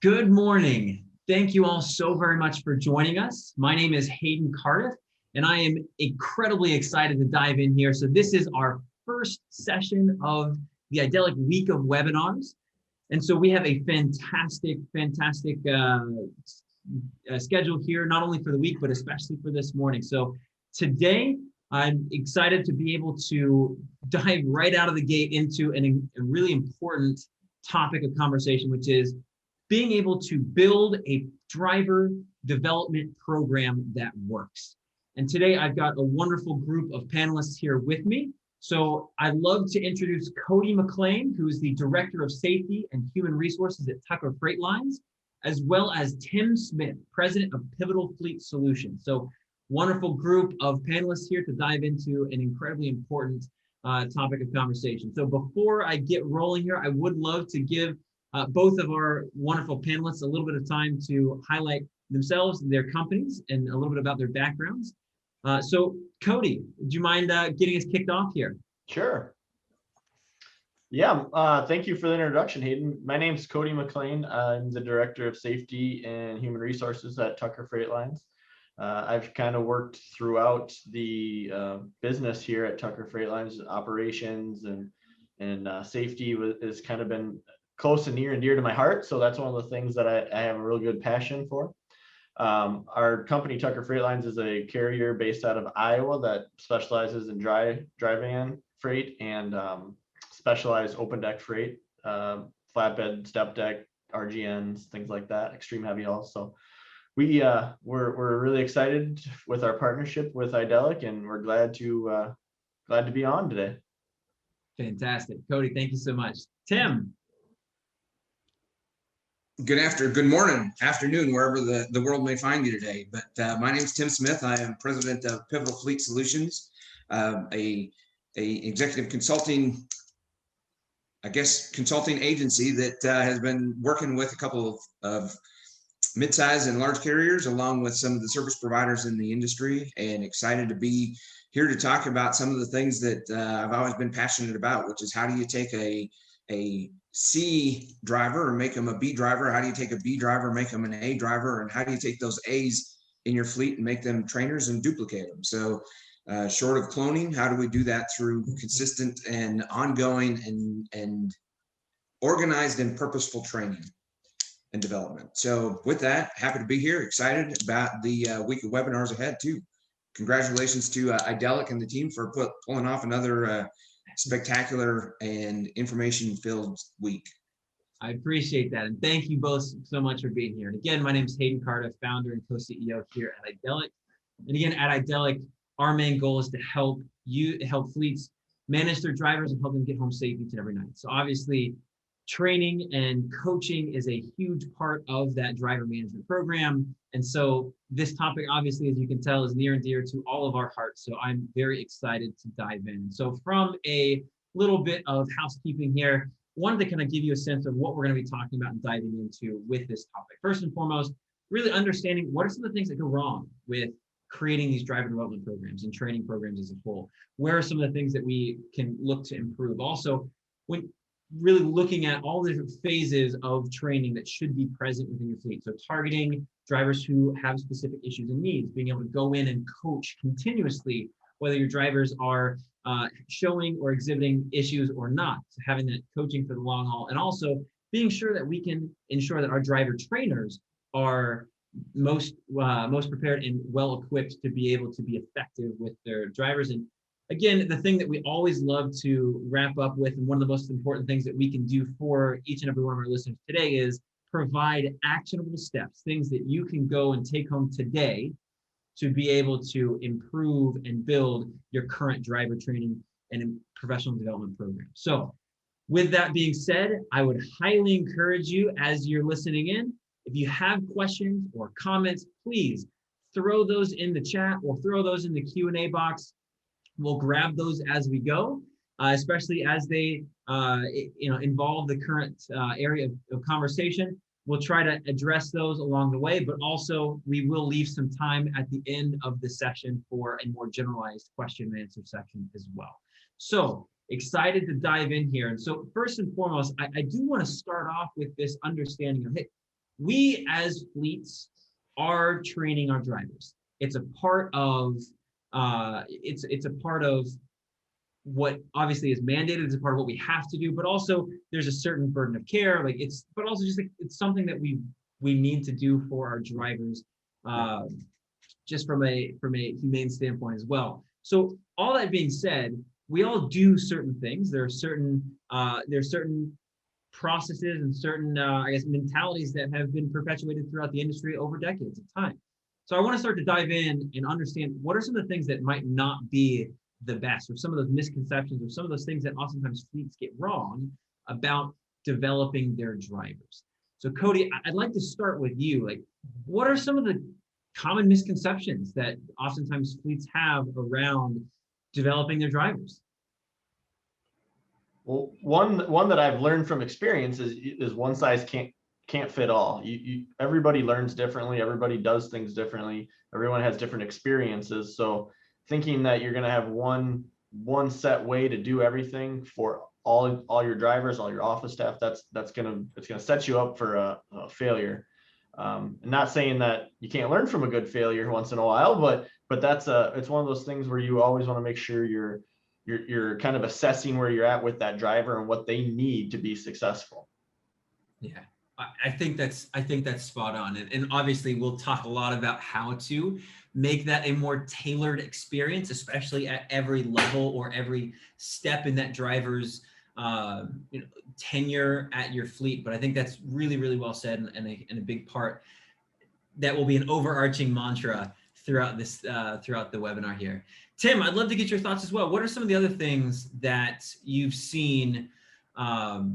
Good morning. Thank you all so very much for joining us. My name is Hayden Cardiff, and I am incredibly excited to dive in here. So this is our first session of the Idyllic week of webinars. And so we have a fantastic schedule here, not only for the week, but especially for this morning. So today, I'm excited to be able to dive right out of the gate into a really important topic of conversation, which is being able to build a driver development program that works. And today I've got a wonderful group of panelists here with me. So I'd love to introduce Cody McClain, who is the Director of Safety and Human Resources at Tucker Freight Lines, as well as Tim Smith, President of Pivotal Fleet Solutions. So wonderful group of panelists here to dive into an incredibly important topic of conversation. So before I get rolling here, I would love to give both of our wonderful panelists a little bit of time to highlight themselves, their companies, and a little bit about their backgrounds. So Cody, would you mind getting us kicked off here? Sure. Yeah, thank you for the introduction, Hayden. My name is Cody McClain. I'm the Director of Safety and Human Resources at Tucker Freight Lines. I've kind of worked throughout the business here at Tucker Freight Lines, operations and safety has kind of been close and near and dear to my heart. So that's one of the things that I have a real good passion for. Our company, Tucker Freight Lines, is a carrier based out of Iowa that specializes in dry van freight and specialized open deck freight, flatbed, step deck, RGNs, things like that, extreme heavy hauls. So we're really excited with our partnership with Idyllic, and we're glad to be on today. Fantastic. Cody, thank you so much. Tim. Good morning, afternoon, wherever the world may find you today. But my name is Tim Smith. I am president of Pivotal Fleet Solutions, a executive consulting, consulting agency that has been working with a couple of mid-size and large carriers, along with some of the service providers in the industry, and excited to be here to talk about some of the things that I've always been passionate about, which is how do you take a C driver and make them a B driver? How do you take a B driver, make them an A driver? And how do you take those A's in your fleet and make them trainers and duplicate them? So short of cloning, how do we do that through consistent and ongoing and organized and purposeful training and development? So with that, happy to be here, excited about the week of webinars ahead too. Congratulations to Idyllic and the team for pulling off another spectacular and information-filled week. I appreciate that. And thank you both so much for being here. And again, my name is Hayden Cardiff, founder and co-CEO here at Idyllic. And again, at Idyllic, our main goal is to help fleets manage their drivers and help them get home safe each and every night. So obviously, training and coaching is a huge part of that driver management program. And so this topic, obviously, as you can tell, is near and dear to all of our hearts. So I'm very excited to dive in. So from a little bit of housekeeping here, wanted to kind of give you a sense of what we're going to be talking about and diving into with this topic. First and foremost, really understanding what are some of the things that go wrong with creating these driver development programs and training programs as a whole. Where are some of the things that we can look to improve? Also, when really looking at all the different phases of training that should be present within your fleet. So targeting drivers who have specific issues and needs, being able to go in and coach continuously, whether your drivers are showing or exhibiting issues or not. So having that coaching for the long haul, and also being sure that we can ensure that our driver trainers are most prepared and well equipped to be able to be effective with their drivers. And again, the thing that we always love to wrap up with, and one of the most important things that we can do for each and every one of our listeners today, is provide actionable steps, things that you can go and take home today to be able to improve and build your current driver training and professional development program. So with that being said, I would highly encourage you, as you're listening in, if you have questions or comments, please throw those in the chat or throw those in the Q&A box. We'll grab those as we go, especially as they involve the current area of conversation. We'll try to address those along the way, but also we will leave some time at the end of the session for a more generalized question and answer section as well. So excited to dive in here. And so first and foremost, I do want to start off with this understanding of, hey, we as fleets are training our drivers. It's a part of it's a part of what obviously is mandated. It's a part of what we have to do, but also there's a certain burden of care. Like but also just like it's something that we need to do for our drivers, just from a humane standpoint as well. So all that being said, we all do certain things. There are certain processes and certain I guess mentalities that have been perpetuated throughout the industry over decades of time. So I want to start to dive in and understand what are some of the things that might not be the best, or some of those misconceptions, or some of those things that oftentimes fleets get wrong about developing their drivers. So Cody, I'd like to start with you. Like, what are some of the common misconceptions that oftentimes fleets have around developing their drivers? Well, one that I've learned from experience is one size can't fit all. Everybody learns differently. Everybody does things differently. Everyone has different experiences. So thinking that you're going to have one set way to do everything for all your drivers, all your office staff, it's going to set you up for a failure. Not saying that you can't learn from a good failure once in a while, but it's one of those things where you always want to make sure you're kind of assessing where you're at with that driver and what they need to be successful. Yeah, I think that's spot on. And obviously we'll talk a lot about how to make that a more tailored experience, especially at every level or every step in that driver's tenure at your fleet. But I think that's really, really well said, and a big part that will be an overarching mantra throughout throughout the webinar here. Tim, I'd love to get your thoughts as well. What are some of the other things that you've seen as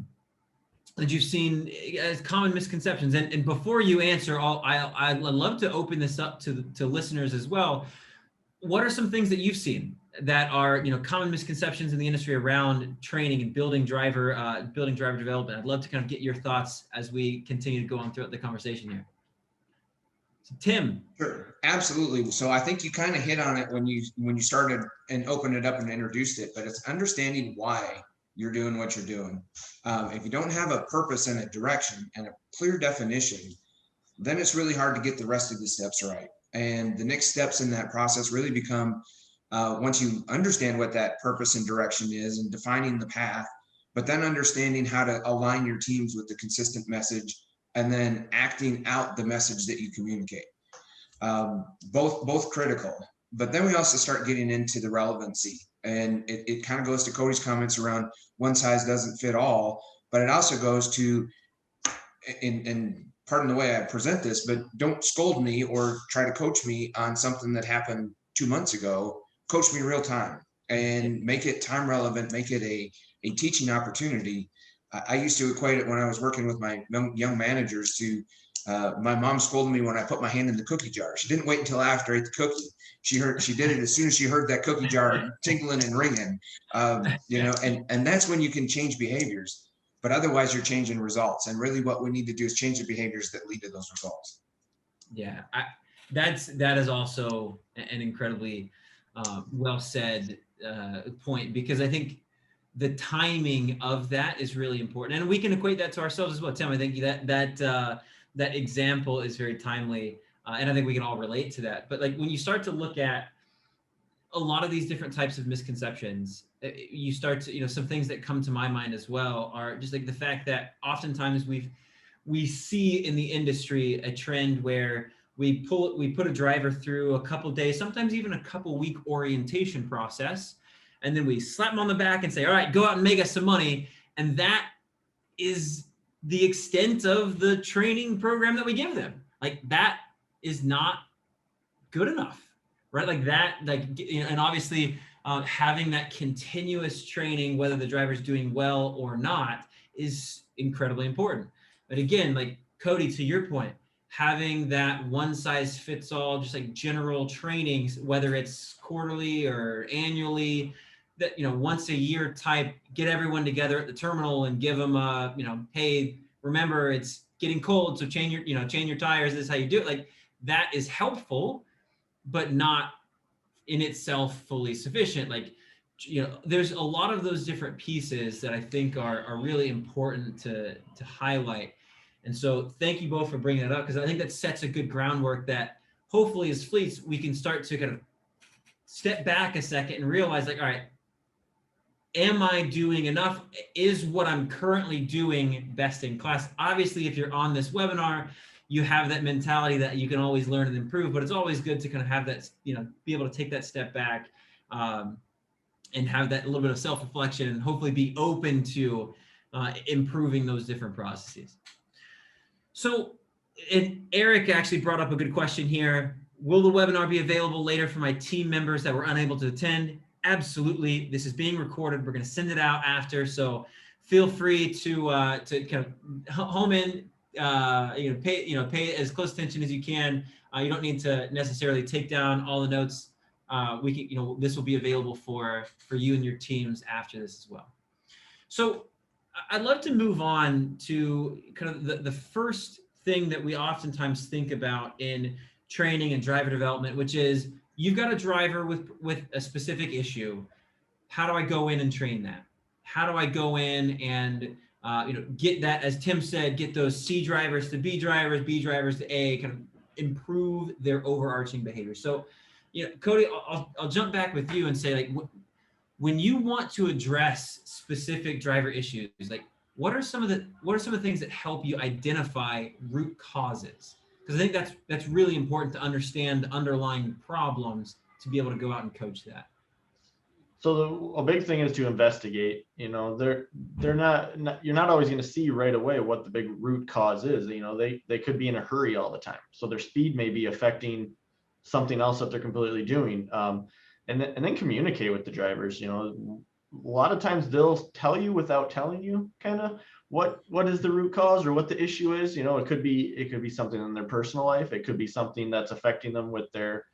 common misconceptions? And before you answer, I'd love to open this up to listeners as well. What are some things that you've seen that are common misconceptions in the industry around training and building driver development? I'd love to kind of get your thoughts as we continue to go on throughout the conversation here. So, Tim. Sure, absolutely. So I think you kind of hit on it when you started and opened it up and introduced it, but it's understanding why you're doing what you're doing. If you don't have a purpose and a direction and a clear definition, then it's really hard to get the rest of the steps right. And the next steps in that process really become, once you understand what that purpose and direction is and defining the path, but then understanding how to align your teams with the consistent message and then acting out the message that you communicate. Both critical. But then we also start getting into the relevancy. And it kind of goes to Cody's comments around one size doesn't fit all, but it also goes to, and pardon the way I present this, but don't scold me or try to coach me on something that happened 2 months ago. Coach me real time and make it time relevant, make it a teaching opportunity. I used to equate it when I was working with my young managers to my mom scolded me when I put my hand in the cookie jar. She didn't wait until after I ate the cookie. She did it as soon as she heard that cookie jar tinkling and ringing, and that's when you can change behaviors, but otherwise you're changing results. And really what we need to do is change the behaviors that lead to those results. Yeah, that is also an incredibly well said point, because I think the timing of that is really important, and we can equate that to ourselves as well. Tim, I think that example is very timely, and I think we can all relate to that. But like when you start to look at a lot of these different types of misconceptions, you start to, some things that come to my mind as well are just like the fact that oftentimes we see in the industry a trend where we put a driver through a couple days, sometimes even a couple week orientation process, and then we slap them on the back and say, all right, go out and make us some money. And that is the extent of the training program that we give them. Like that is not good enough, right? Like that, and obviously having that continuous training, whether the driver's doing well or not, is incredibly important. But again, like Cody, to your point, having that one size fits all, just like general trainings, whether it's quarterly or annually, that, once a year type, get everyone together at the terminal and give them hey, remember it's getting cold, so change your tires. This is how you do it. Like that is helpful, but not in itself fully sufficient. Like, there's a lot of those different pieces that I think are really important to highlight. And so thank you both for bringing it up, because I think that sets a good groundwork that hopefully as fleets, we can start to kind of step back a second and realize like, all right, am I doing enough? Is what I'm currently doing best in class? Obviously, if you're on this webinar, you have that mentality that you can always learn and improve, but it's always good to kind of have that, be able to take that step back and have that little bit of self-reflection and hopefully be open to improving those different processes. So, and Eric actually brought up a good question here. Will the webinar be available later for my team members that were unable to attend? Absolutely. This is being recorded. We're going to send it out after. So feel free to kind of home in, pay as close attention as you can. You don't need to necessarily take down all the notes. We can, this will be available for you and your teams after this as well. So I'd love to move on to kind of the first thing that we oftentimes think about in training and driver development, which is you've got a driver with a specific issue. How do I go in and train that? How do I go in and get that, as Tim said, get those C drivers to B drivers, B drivers to A, kind of improve their overarching behavior. So, Cody, I'll jump back with you and say, like, when you want to address specific driver issues, like what are some of the things that help you identify root causes? Because I think that's really important to understand the underlying problems to be able to go out and coach that. So a big thing is to investigate. They're not you're not always going to see right away what the big root cause is. They could be in a hurry all the time, so their speed may be affecting something else that they're completely doing. And then communicate with the drivers. A lot of times they'll tell you without telling you kind of what is the root cause or what the issue is. It could be something in their personal life. It could be something that's affecting them with their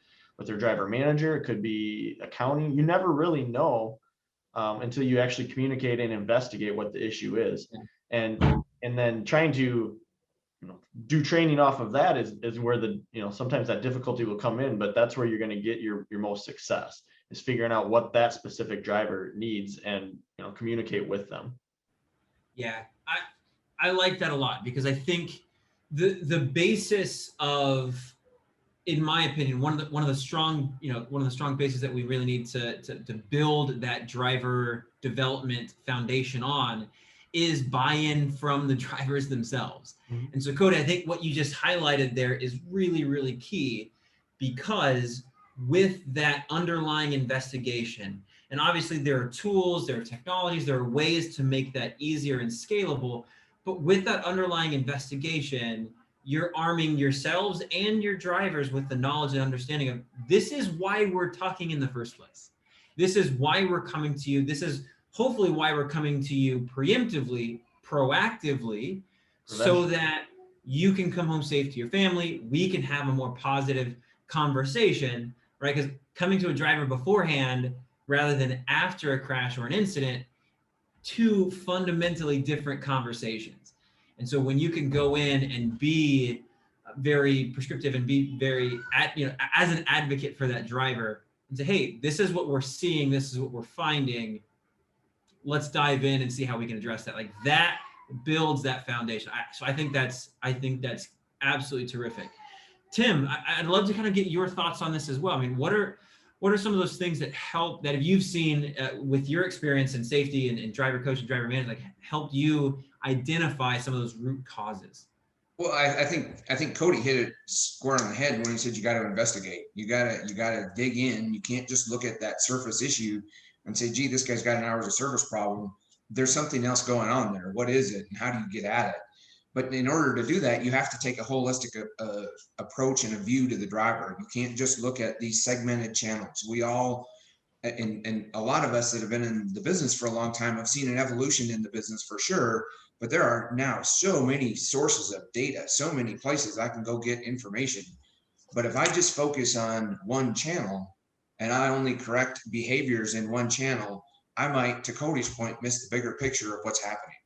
driver manager. It could be accounting. You never really know until you actually communicate and investigate what the issue is. And then trying to do training off of that is where sometimes that difficulty will come in, but that's where you're going to get your most success, is figuring out what that specific driver needs and communicate with them. Yeah, I like that a lot, because I think the basis of, in my opinion, one of the strong bases that we really need to build that driver development foundation on is buy-in from the drivers themselves. Mm-hmm. And so, Cody, I think what you just highlighted there is really, really key, because with that underlying investigation, and obviously there are tools, there are technologies, there are ways to make that easier and scalable, but with that underlying investigation, you're arming yourselves and your drivers with the knowledge and understanding of, this is why we're talking in the first place. This is why we're coming to you. This is hopefully why we're coming to you preemptively, proactively, so that you can come home safe to your family. We can have a more positive conversation, right? Because coming to a driver beforehand rather than after a crash or an incident, two fundamentally different conversations. And so when you can go in and be very prescriptive and be very, as an advocate for that driver and say, hey, this is what we're seeing, this is what we're finding, let's dive in and see how we can address that. Like, that builds that foundation. So I think that's absolutely terrific. Tim, I'd love to kind of get your thoughts on this as well. I mean, what are some of those things that have you've seen with your experience in safety and driver coach and driver management, like, helped you identify some of those root causes? Well, I think Cody hit it square on the head when he said you got to investigate. You got to dig in. You can't just look at that surface issue and say, gee, this guy's got an hours of service problem. There's something else going on there. What is it, and how do you get at it? But in order to do that, you have to take a holistic approach and a view to the driver. You can't just look at these segmented channels. We all, and a lot of us that have been in the business for a long time, have seen an evolution in the business for sure. But there are now so many sources of data, so many places I can go get information. But if I just focus on one channel and I only correct behaviors in one channel, I might, to Cody's point, miss the bigger picture of what's happening.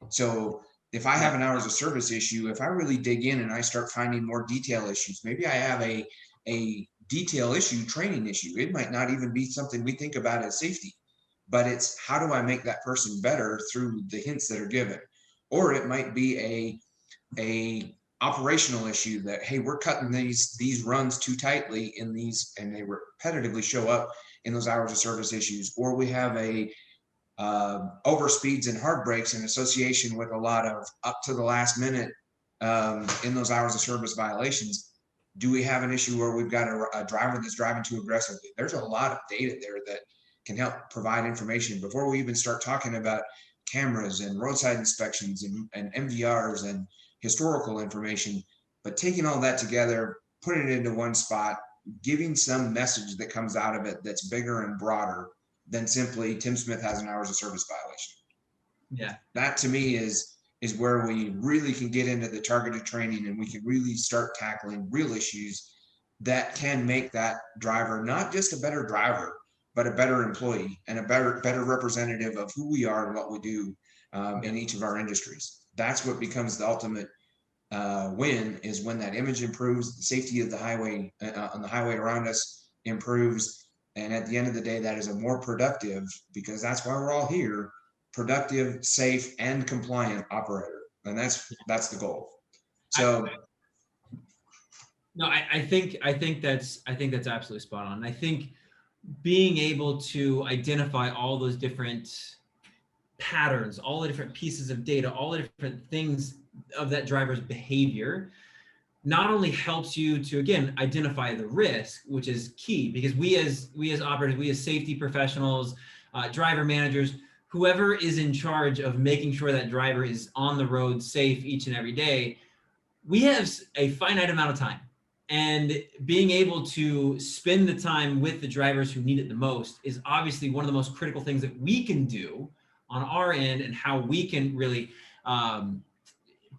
So if I have an hours of service issue, if I really dig in and I start finding more detail issues, maybe I have a detail issue, training issue. It might not even be something we think about as safety, but it's how do I make that person better through the hints that are given? Or it might be a operational issue that, hey, we're cutting these runs too tightly in these, and they repetitively show up in those hours of service issues, or we have a over speeds and hard brakes in association with a lot of up to the last minute in those hours of service violations. Do we have an issue where we've got a driver that's driving too aggressively? There's a lot of data there that can help provide information before we even start talking about cameras and roadside inspections and MVRs and historical information. But taking all that together, putting it into one spot, giving some message that comes out of it that's bigger and broader than simply Tim Smith has an hours of service violation. Yeah. That to me is where we really can get into the targeted training, and we can really start tackling real issues that can make that driver not just a better driver, but a better employee and a better representative of who we are and what we do in each of our industries. That's what becomes the ultimate win, is when that image improves, the safety of the highway on the highway around us improves. And at the end of the day, that is a more productive, because that's why we're all here, productive, safe, and compliant operator. And that's the goal. So no, I think that's absolutely spot on. I think being able to identify all those different patterns, all the different pieces of data, all the different things of that driver's behavior, not only helps you to, again, identify the risk, which is key, because we as operators, we as safety professionals, driver managers, whoever is in charge of making sure that driver is on the road safe each and every day, we have a finite amount of time. And being able to spend the time with the drivers who need it the most is obviously one of the most critical things that we can do on our end, and how we can really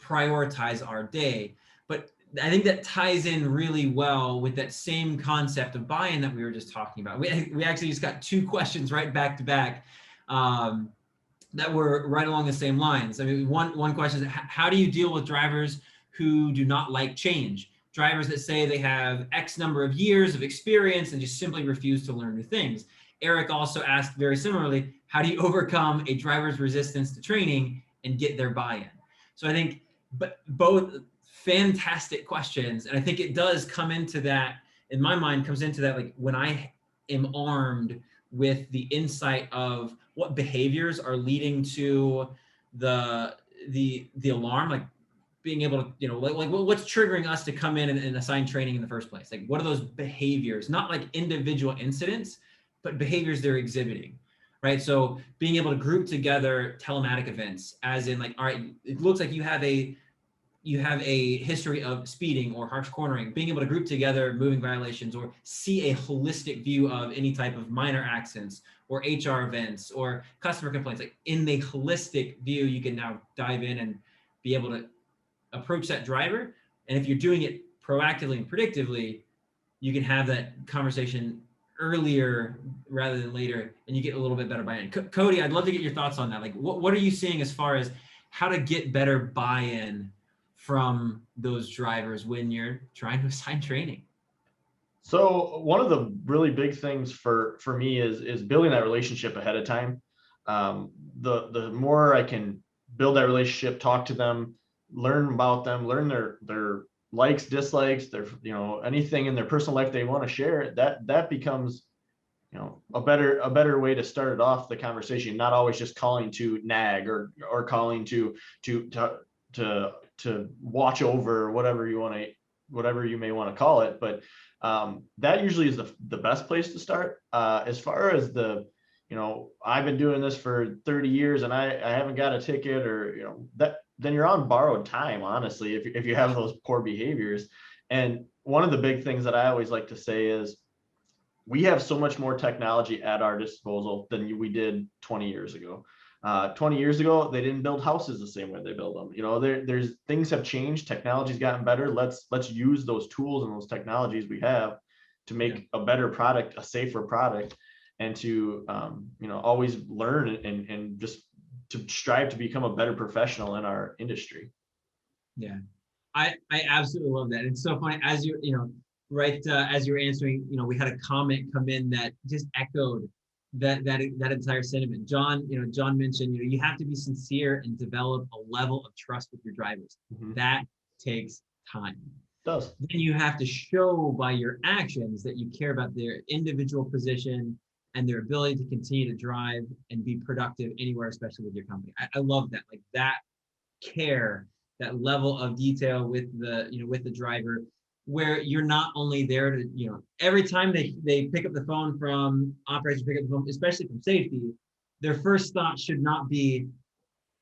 prioritize our day. But I think that ties in really well with that same concept of buy-in that we were just talking about. We actually just got two questions right back to back that were right along the same lines. I mean, one question is, how do you deal with drivers who do not like change? Drivers that say they have X number of years of experience and just simply refuse to learn new things. Eric also asked very similarly, how do you overcome a driver's resistance to training and get their buy-in? So I think both fantastic questions. And I think it does come into that, in my mind, comes into that, like when I am armed with the insight of what behaviors are leading to the alarm, like being able to, like what's triggering us to come in and assign training in the first place? Like, what are those behaviors? Not like individual incidents, but behaviors they're exhibiting, right? So being able to group together telematic events, as in like, all right, it looks like you have a history of speeding or harsh cornering, being able to group together moving violations or see a holistic view of any type of minor accidents or HR events or customer complaints. Like in the holistic view, you can now dive in and be able to approach that driver. And if you're doing it proactively and predictively, you can have that conversation earlier rather than later, and you get a little bit better buy-in. Cody, I'd love to get your thoughts on that. Like, what are you seeing as far as how to get better buy-in from those drivers when you're trying to assign training? So one of the really big things for me is building that relationship ahead of time. The more I can build that relationship, talk to them, learn about them, learn their likes, dislikes, their anything in their personal life they want to share, that becomes a better way to start it off the conversation. Not always just calling to nag or calling to watch over whatever you may want to call it, but that usually is the best place to start. As far as I've been doing this for 30 years and I haven't got a ticket, or then you're on borrowed time, honestly, if you have those poor behaviors. And one of the big things that I always like to say is, we have so much more technology at our disposal than we did 20 years ago. 20 years ago, they didn't build houses the same way they build them. There's things have changed. Technology's gotten better. Let's use those tools and those technologies we have to make a better product, a safer product, and to always learn and just to strive to become a better professional in our industry. Yeah, I absolutely love that. It's so funny as as you were answering, we had a comment come in that just echoed that entire sentiment. John, John mentioned, you have to be sincere and develop a level of trust with your drivers. That takes time. Does. Then you have to show by your actions that you care about their individual position and their ability to continue to drive and be productive anywhere, especially with your company. I love that, like that care, that level of detail with the driver, where you're not only there to, every time they pick up the phone from operations, pick up the phone, especially from safety, their first thought should not be,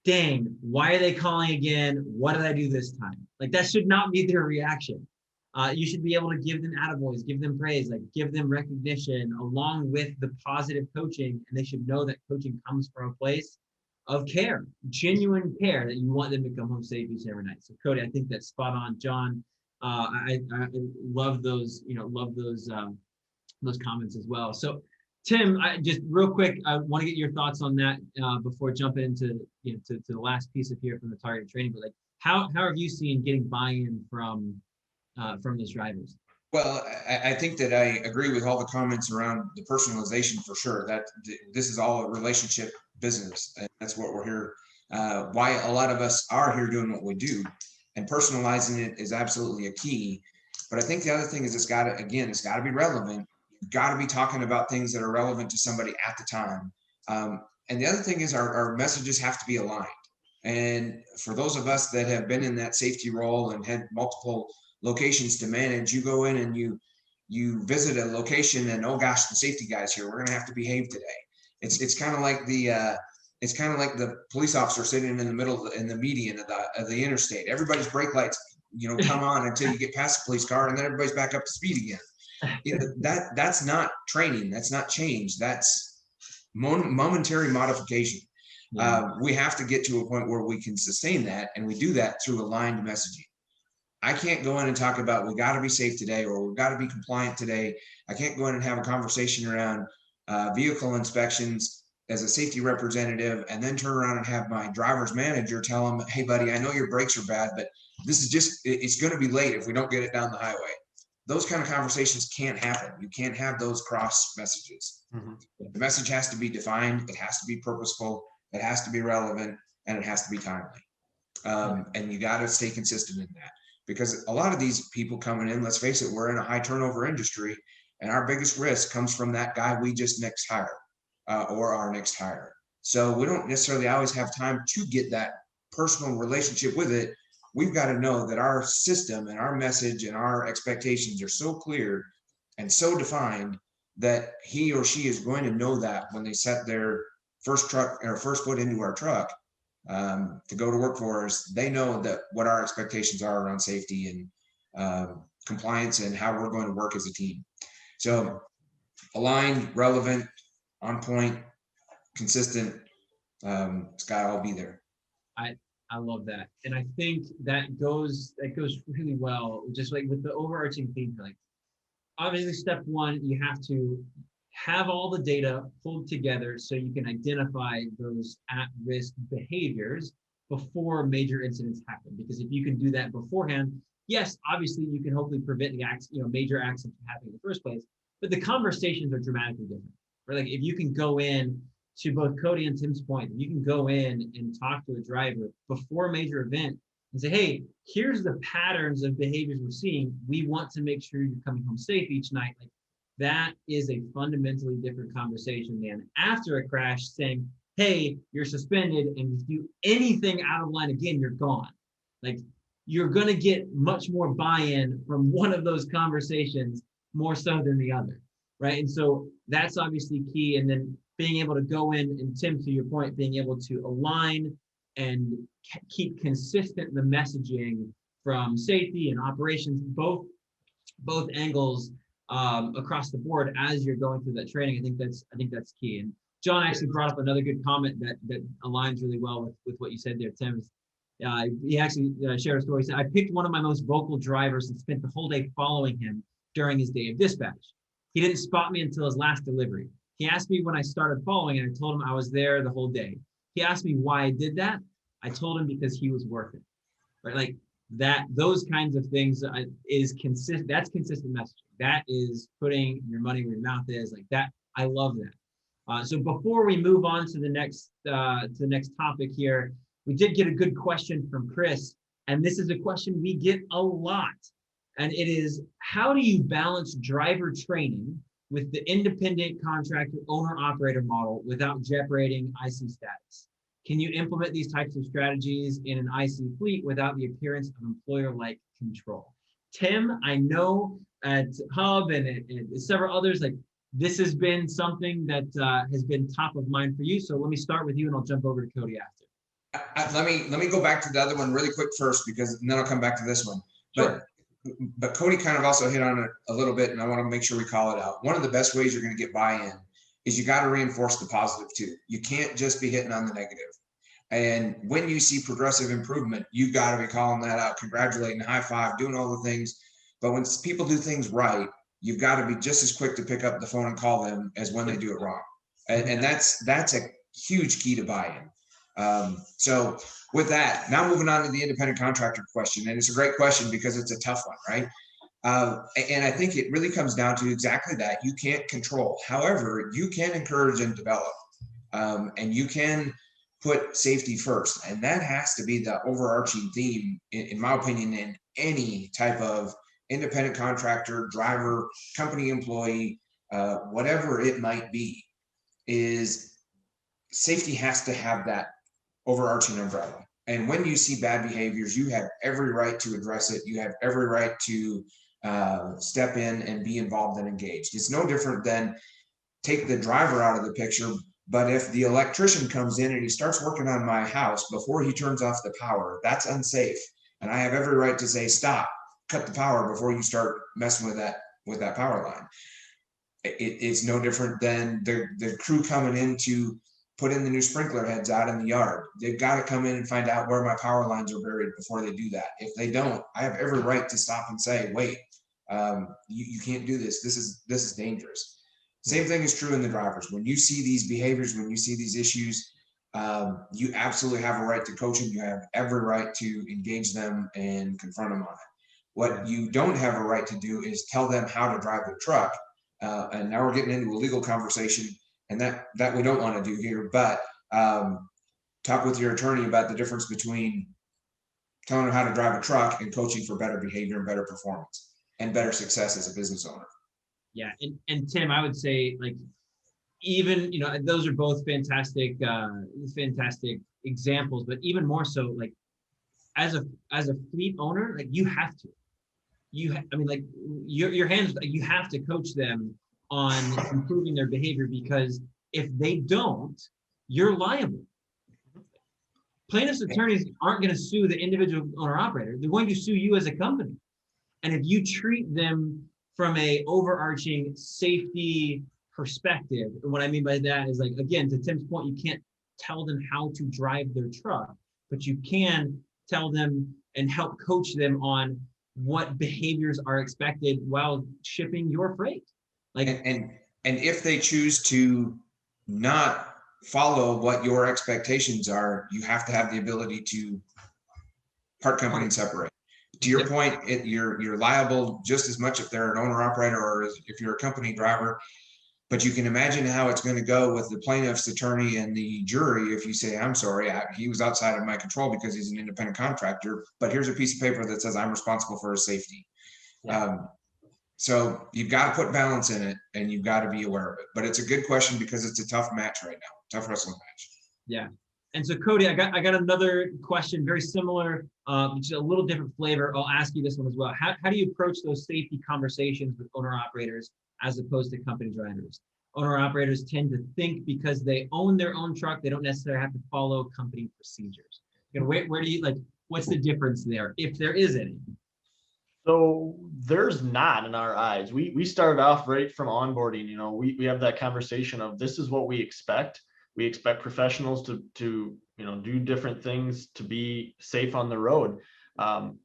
dang, why are they calling again? What did I do this time? Like that should not be their reaction. You should be able to give them attaboys, give them praise, like give them recognition along with the positive coaching. And they should know that coaching comes from a place of care, genuine care, that you want them to come home safe each and every night. So Cody, I think that's spot on. John, I love those, those comments as well. So Tim, I just real quick, I want to get your thoughts on that before jumping into to the last piece of here from the targeted training. But like, how have you seen getting buy-in from those drivers? Well, I think that I agree with all the comments around the personalization for sure. That this is all a relationship business, and that's what we're here. Why a lot of us are here doing what we do, and personalizing it is absolutely a key. But I think the other thing is it's got to be relevant. You've got to be talking about things that are relevant to somebody at the time. And the other thing is our messages have to be aligned. And for those of us that have been in that safety role and had multiple locations to manage, you go in and you visit a location and, oh gosh, the safety guys here, we're going to have to behave today. It's kind of like the police officer sitting in the middle in the median of the interstate. Everybody's brake lights, come on until you get past the police car, and then everybody's back up to speed again. That's not training. That's not change. That's momentary modification. Yeah. We have to get to a point where we can sustain that, and we do that through aligned messaging. I can't go in and talk about we got to be safe today or we got to be compliant today. I can't go in and have a conversation around vehicle inspections as a safety representative and then turn around and have my driver's manager tell him, hey buddy, I know your brakes are bad, but this is it's going to be late if we don't get it down the highway. Those kind of conversations can't happen. You can't have those cross messages. The message has to be defined. It has to be purposeful. It has to be relevant, and it has to be timely. And you got to stay consistent in that. Because a lot of these people coming in, let's face it, we're in a high turnover industry, and our biggest risk comes from that guy we just next hire or our next hire. So we don't necessarily always have time to get that personal relationship with it. We've got to know that our system and our message and our expectations are so clear and so defined that he or she is going to know that when they set their first foot into our truck to go to work for us, they know that what our expectations are around safety and compliance and how we're going to work as a team. So aligned, relevant, on point, consistent, it's got to all be there. I love that. And I think that goes really well, just like with the overarching theme. Like obviously step one, you have to have all the data pulled together so you can identify those at-risk behaviors before major incidents happen. Because if you can do that beforehand, yes, obviously you can hopefully prevent the major accidents from happening in the first place, but the conversations are dramatically different. Right? Like if you can go in, to both Cody and Tim's point, you can go in and talk to a driver before a major event and say, hey, here's the patterns of behaviors we're seeing. We want to make sure you're coming home safe each night. Like that is a fundamentally different conversation than after a crash saying, hey, you're suspended, and if you do anything out of line again, you're gone. Like you're going to get much more buy-in from one of those conversations more so than the other, right? And so that's obviously key. And then being able to go in, and Tim, to your point, being able to align and keep consistent the messaging from safety and operations, both angles across the board as you're going through that training. I think that's key. And John actually brought up another good comment that aligns really well with what you said there, Tim. He actually shared a story. He said, I picked one of my most vocal drivers and spent the whole day following him during his day of dispatch. He didn't spot me until his last delivery. He asked me when I started following, and I told him I was there the whole day. He asked me why I did that. I told him because he was worth it, right? Like that, those kinds of things is consistent. That's consistent messaging. That is putting your money where your mouth is, like that. I love that. So before we move on to the next topic here, we did get a good question from Chris, and this is a question we get a lot. And it is, how do you balance driver training with the independent contractor owner-operator model without jeopardizing IC status? Can you implement these types of strategies in an IC fleet without the appearance of employer-like control? Tim, I know at Hub and several others, like this has been something that has been top of mind for you. So let me start with you, and I'll jump over to Cody after. Let me go back to the other one really quick first, because then I'll come back to this one. Sure. But Cody kind of also hit on it a little bit, and I want to make sure we call it out. One of the best ways you're going to get buy-in is you got to reinforce the positive too. You can't just be hitting on the negative. And when you see progressive improvement, you got to be calling that out, congratulating, high five, doing all the things. But when people do things right, you've got to be just as quick to pick up the phone and call them as when they do it wrong. And that's a huge key to buy-in. So with that, now moving on to the independent contractor question, and it's a great question because it's a tough one, right? And I think it really comes down to exactly that. You can't control. However, you can encourage and develop, and you can put safety first. And that has to be the overarching theme, in my opinion, in any type of independent contractor, driver, company employee, whatever it might be, is safety has to have that overarching umbrella. And when you see bad behaviors, you have every right to address it. You have every right to step in and be involved and engaged. It's no different than take the driver out of the picture. But if the electrician comes in and he starts working on my house before he turns off the power, that's unsafe. And I have every right to say, stop, cut the power before you start messing with that power line. It's no different than the crew coming in to put in the new sprinkler heads out in the yard. They've got to come in and find out where my power lines are buried before they do that. If they don't, I have every right to stop and say, wait, you can't do this. This is dangerous. Same thing is true in the drivers. When you see these behaviors, when you see these issues, you absolutely have a right to coach them. You have every right to engage them and confront them on it. What you don't have a right to do is tell them how to drive their truck. And now we're getting into a legal conversation, and that we don't want to do here. But talk with your attorney about the difference between telling them how to drive a truck and coaching for better behavior and better performance and better success as a business owner. Yeah, and Tim, I would say, like, even, those are both fantastic examples, but even more so, like, as a fleet owner, like, you have to, like, your hands, you have to coach them on improving their behavior, because if they don't, you're liable. Plaintiffs' attorneys aren't going to sue the individual owner operator. They're going to sue you as a company. And if you treat them from a overarching safety perspective, and what I mean by that is, like, again, to Tim's point, you can't tell them how to drive their truck, but you can tell them and help coach them on what behaviors are expected while shipping your freight. Like, and if they choose to not follow what your expectations are, you have to have the ability to part company and separate. To your point, you're liable just as much if they're an owner operator or if you're a company driver. But you can imagine how it's going to go with the plaintiff's attorney and the jury if you say, I'm sorry, he was outside of my control because he's an independent contractor, but here's a piece of paper that says I'm responsible for his safety. Yeah. So you've got to put balance in it, and you've got to be aware of it. But it's a good question because it's a tough match right now, tough wrestling match. Yeah. And so, Cody, I got another question, very similar, just a little different flavor. I'll ask you this one as well. How do you approach those safety conversations with owner operators as opposed to company drivers? Owner operators tend to think because they own their own truck, they don't necessarily have to follow company procedures. Where do you, like, what's the difference there, if there is any? So there's not, in our eyes. We started off right from onboarding. We have that conversation of, this is what we expect. We expect professionals to do different things to be safe on the road. I'm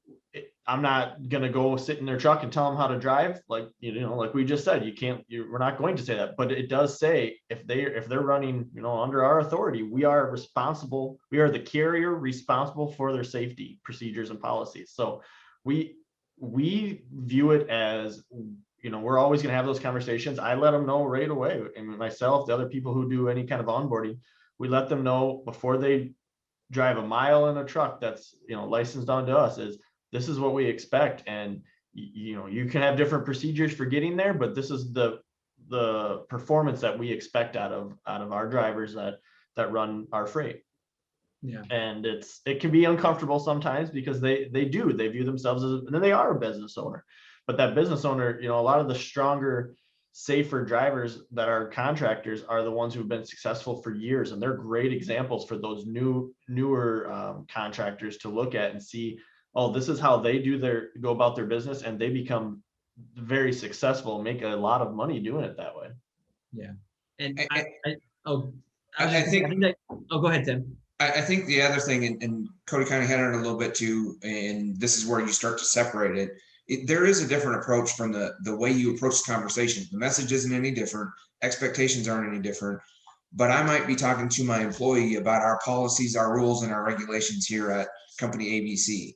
not going to go sit in their truck and tell them how to drive. Like, like we just said, we're not going to say that, but it does say if they're running, under our authority, we are responsible. We are the carrier responsible for their safety procedures and policies. So we view it as, we're always going to have those conversations. I let them know right away. And myself, the other people who do any kind of onboarding, we let them know before they drive a mile in a truck that's, licensed onto us, is this is what we expect. And, you can have different procedures for getting there, but this is the performance that we expect out of our drivers that run our freight. Yeah. And it can be uncomfortable sometimes because they view themselves as, and then they are a business owner. But that business owner, a lot of the stronger, safer drivers that are contractors are the ones who've been successful for years. And they're great examples for those newer contractors to look at and see, oh, this is how they go about their business. And they become very successful, make a lot of money doing it that way. Yeah. And go ahead, Tim. I think the other thing, and Cody kind of had it a little bit too, and this is where you start to separate it. There is a different approach from the way you approach the conversation. The message isn't any different. Expectations aren't any different. But I might be talking to my employee about our policies, our rules, and our regulations here at company ABC.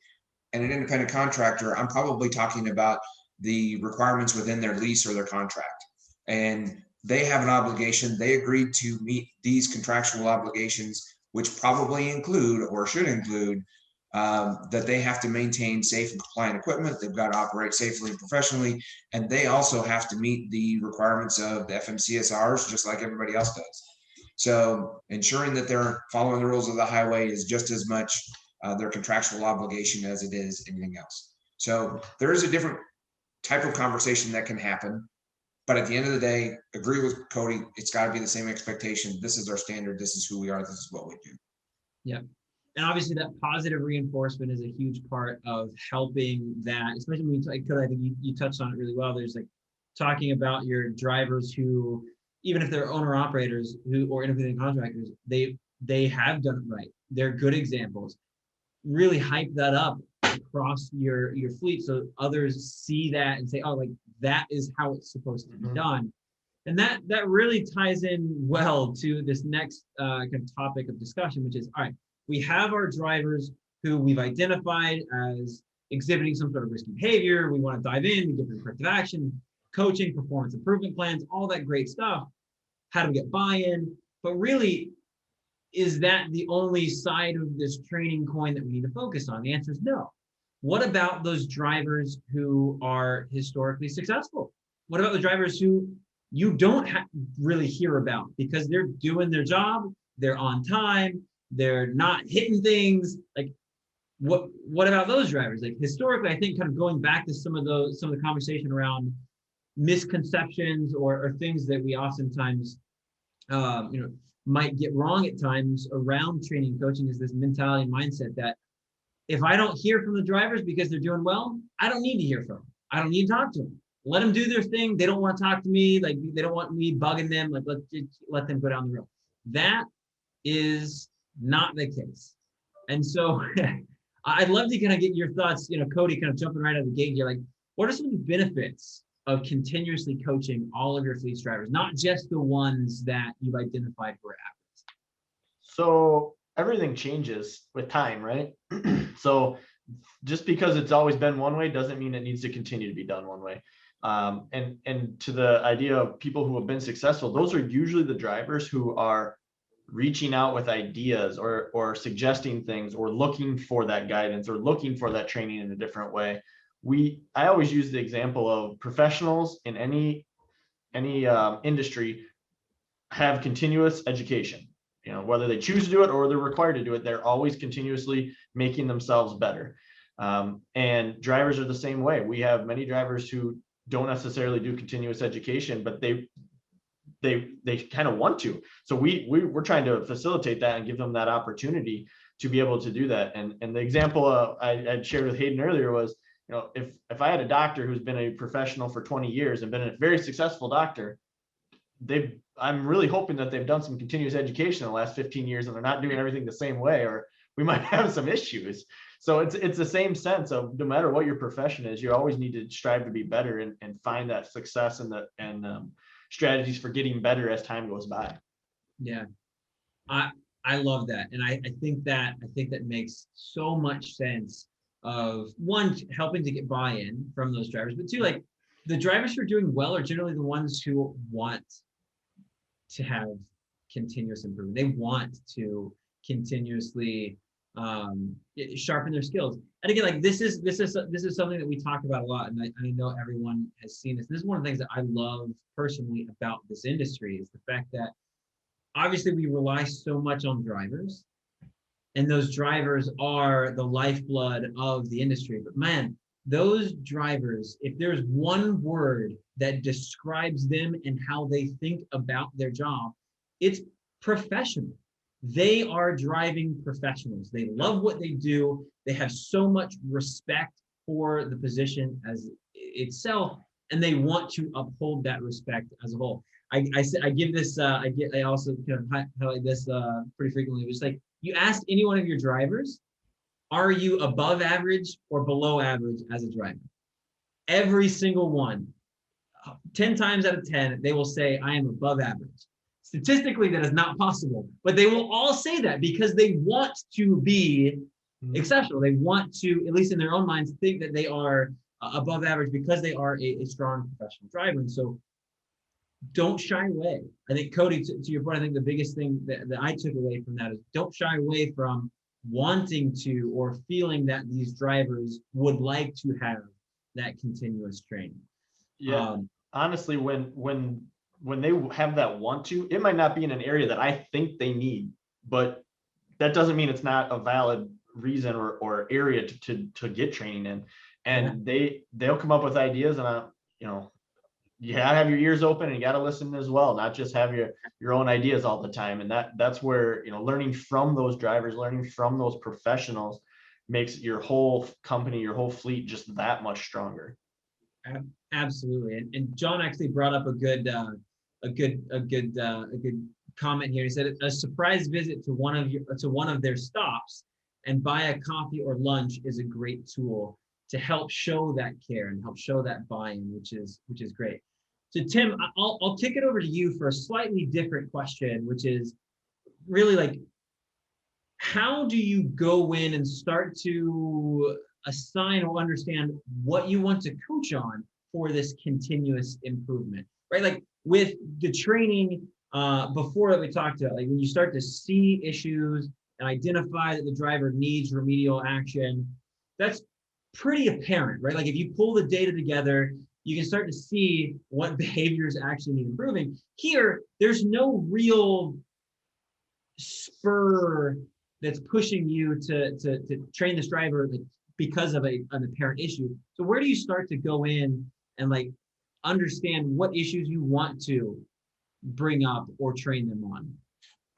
And an independent contractor, I'm probably talking about the requirements within their lease or their contract. And they have an obligation. They agreed to meet these contractual obligations, which probably include or should include that they have to maintain safe and compliant equipment. They've got to operate safely and professionally. And they also have to meet the requirements of the FMCSRs, just like everybody else does. So ensuring that they're following the rules of the highway is just as much their contractual obligation as it is anything else. So there is a different type of conversation that can happen. But at the end of the day, agree with Cody. It's got to be the same expectation. This is our standard. This is who we are. This is what we do. Yeah. And obviously that positive reinforcement is a huge part of helping that, especially when I think you touched on it really well. There's like talking about your drivers who, even if they're owner operators or independent contractors, they have done it right. They're good examples. Really hype that up across your fleet so others see that and say, oh, like that is how it's supposed to be done. And that really ties in well to this next kind of topic of discussion, which is, all right, we have our drivers who we've identified as exhibiting some sort of risky behavior. We want to dive in, we give them corrective action, coaching, performance improvement plans, all that great stuff. How do we get buy-in? But really, is that the only side of this training coin that we need to focus on? The answer is no. What about those drivers who are historically successful? What about the drivers who you don't really hear about because they're doing their job, they're on time, they're not hitting things? Like, what about those drivers? Like historically, I think kind of going back to some of the conversation around misconceptions or things that we oftentimes might get wrong at times around training and coaching is this mentality and mindset that if I don't hear from the drivers because they're doing well, I don't need to hear from them. I don't need to talk to them. Let them do their thing. They don't want to talk to me. Like they don't want me bugging them. Like let them go down the road. That is not the case. And so I'd love to kind of get your thoughts, Cody, kind of jumping right out of the gate here. Like, what are some of the benefits of continuously coaching all of your fleet drivers, not just the ones that you've identified for athletes? So everything changes with time, right? So just because it's always been one way doesn't mean it needs to continue to be done one way. And to the idea of people who have been successful, those are usually the drivers who are reaching out with ideas or suggesting things or looking for that guidance or looking for that training in a different way. I always use the example of professionals in any industry have continuous education. Whether they choose to do it or they're required to do it, they're always continuously making themselves better. And drivers are the same way. We have many drivers who don't necessarily do continuous education, but they kind of want to. So we're trying to facilitate that and give them that opportunity to be able to do that. And the example I shared with Hayden earlier was, if I had a doctor who's been a professional for 20 years and been a very successful doctor, I'm really hoping that they've done some continuous education in the last 15 years and they're not doing everything the same way, or we might have some issues. So it's the same sense of no matter what your profession is, you always need to strive to be better and find that success and strategies for getting better as time goes by. Yeah, I love that, and I think that makes so much sense. Of one, helping to get buy-in from those drivers, but two, like the drivers who are doing well are generally the ones who want to have continuous improvement. They want to continuously sharpen their skills. And again, like this is something that we talk about a lot, and I know everyone has seen this. This is one of the things that I love personally about this industry is the fact that obviously we rely so much on drivers, and those drivers are the lifeblood of the industry. But man, those drivers, if there's one word that describes them and how they think about their job, it's professional. They are driving professionals. They love what they do. They have so much respect for the position as itself, and they want to uphold that respect as a whole. I give this. I also kind of highlight this pretty frequently. It's like you ask any one of your drivers, are you above average or below average as a driver? Every single one, 10 times out of 10, they will say, I am above average. Statistically, that is not possible, but they will all say that because they want to be exceptional. They want to, at least in their own minds, think that they are above average because they are a strong professional driver. And so don't shy away. I think, Cody, to your point, I think the biggest thing that I took away from that is don't shy away from wanting to or feeling that these drivers would like to have that continuous training. Yeah, honestly, when they have that want to, it might not be in an area that I think they need, but that doesn't mean it's not a valid reason or area to get training in. And they'll come up with ideas, and you gotta have your ears open and you gotta listen as well, not just have your own ideas all the time. And that's where, learning from those drivers, learning from those professionals makes your whole company, your whole fleet just that much stronger. Absolutely. And John actually brought up a good comment here. He said a surprise visit to one of their stops and buy a coffee or lunch is a great tool to help show that care and help show that buy-in, which is great. So Tim, I'll kick it over to you for a slightly different question, which is really like, how do you go in and start to assign or understand what you want to coach on for this continuous improvement, right? Like with the training before that we talked about, like when you start to see issues and identify that the driver needs remedial action, that's pretty apparent, right? Like if you pull the data together, you can start to see what behaviors actually need improving. Here, there's no real spur that's pushing you to train this driver because of an apparent issue. So where do you start to go in and like understand what issues you want to bring up or train them on?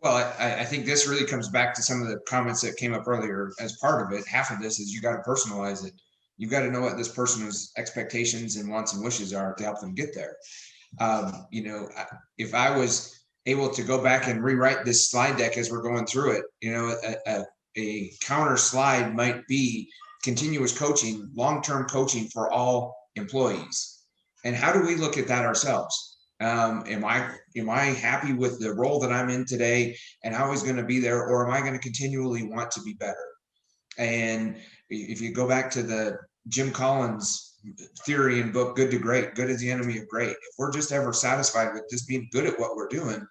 Well, I think this really comes back to some of the comments that came up earlier. As part of it, half of this is you got to personalize it. You've got to know what this person's expectations and wants and wishes are to help them get there. If I was able to go back and rewrite this slide deck as we're going through it, a counter slide might be continuous coaching, long-term coaching for all employees. And how do we look at that ourselves? Am I happy with the role that I'm in today and always going to be there, or am I going to continually want to be better? And if you go back to the Jim Collins theory and book, Good to Great, good is the enemy of great. If we're just ever satisfied with just being good at what we're doing,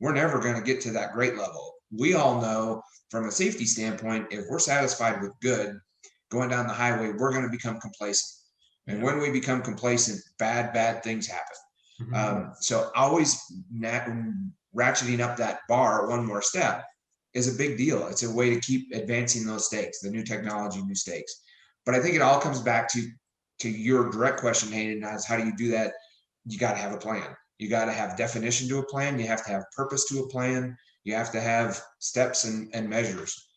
we're never going to get to that great level. We all know from a safety standpoint, if we're satisfied with good going down the highway, we're going to become complacent. And when we become complacent, bad things happen. So always ratcheting up that bar one more step is a big deal. It's a way to keep advancing those stakes, the new technology, new stakes. But I think it all comes back to your direct question, Hayden, as how do you do that? You got to have a plan. You got to have definition to a plan. You have to have purpose to a plan. You have to have steps and measures.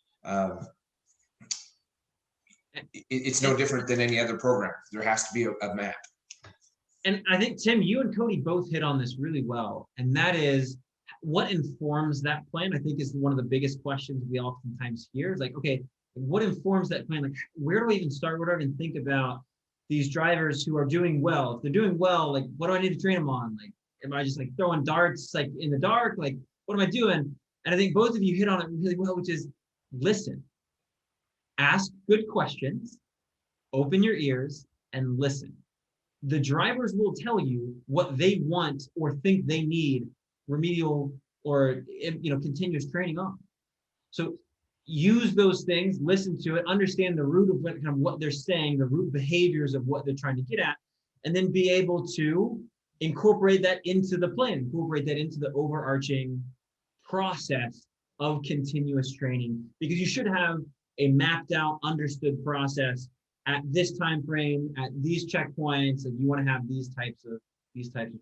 It's no different than any other program. There has to be a map. And I think, Tim, you and Cody both hit on this really well. And that is what informs that plan, I think is one of the biggest questions we oftentimes hear is like, okay, what informs that plan? Like, where do I even start? Where do I even think about these drivers who are doing well? If they're doing well, like, what do I need to train them on? Like, am I just like throwing darts like in the dark? Like, what am I doing? And I think both of you hit on it really well, which is listen, ask good questions, open your ears and listen. the drivers will tell you what they want or think they need remedial or continuous training on. So use those things, listen to it, understand the root of what they're saying, the root behaviors of what they're trying to get at, and then be able to incorporate that into the plan, incorporate that into the overarching process of continuous training, because you should have a mapped out, understood process at this time frame, at these checkpoints, and you want to have these types of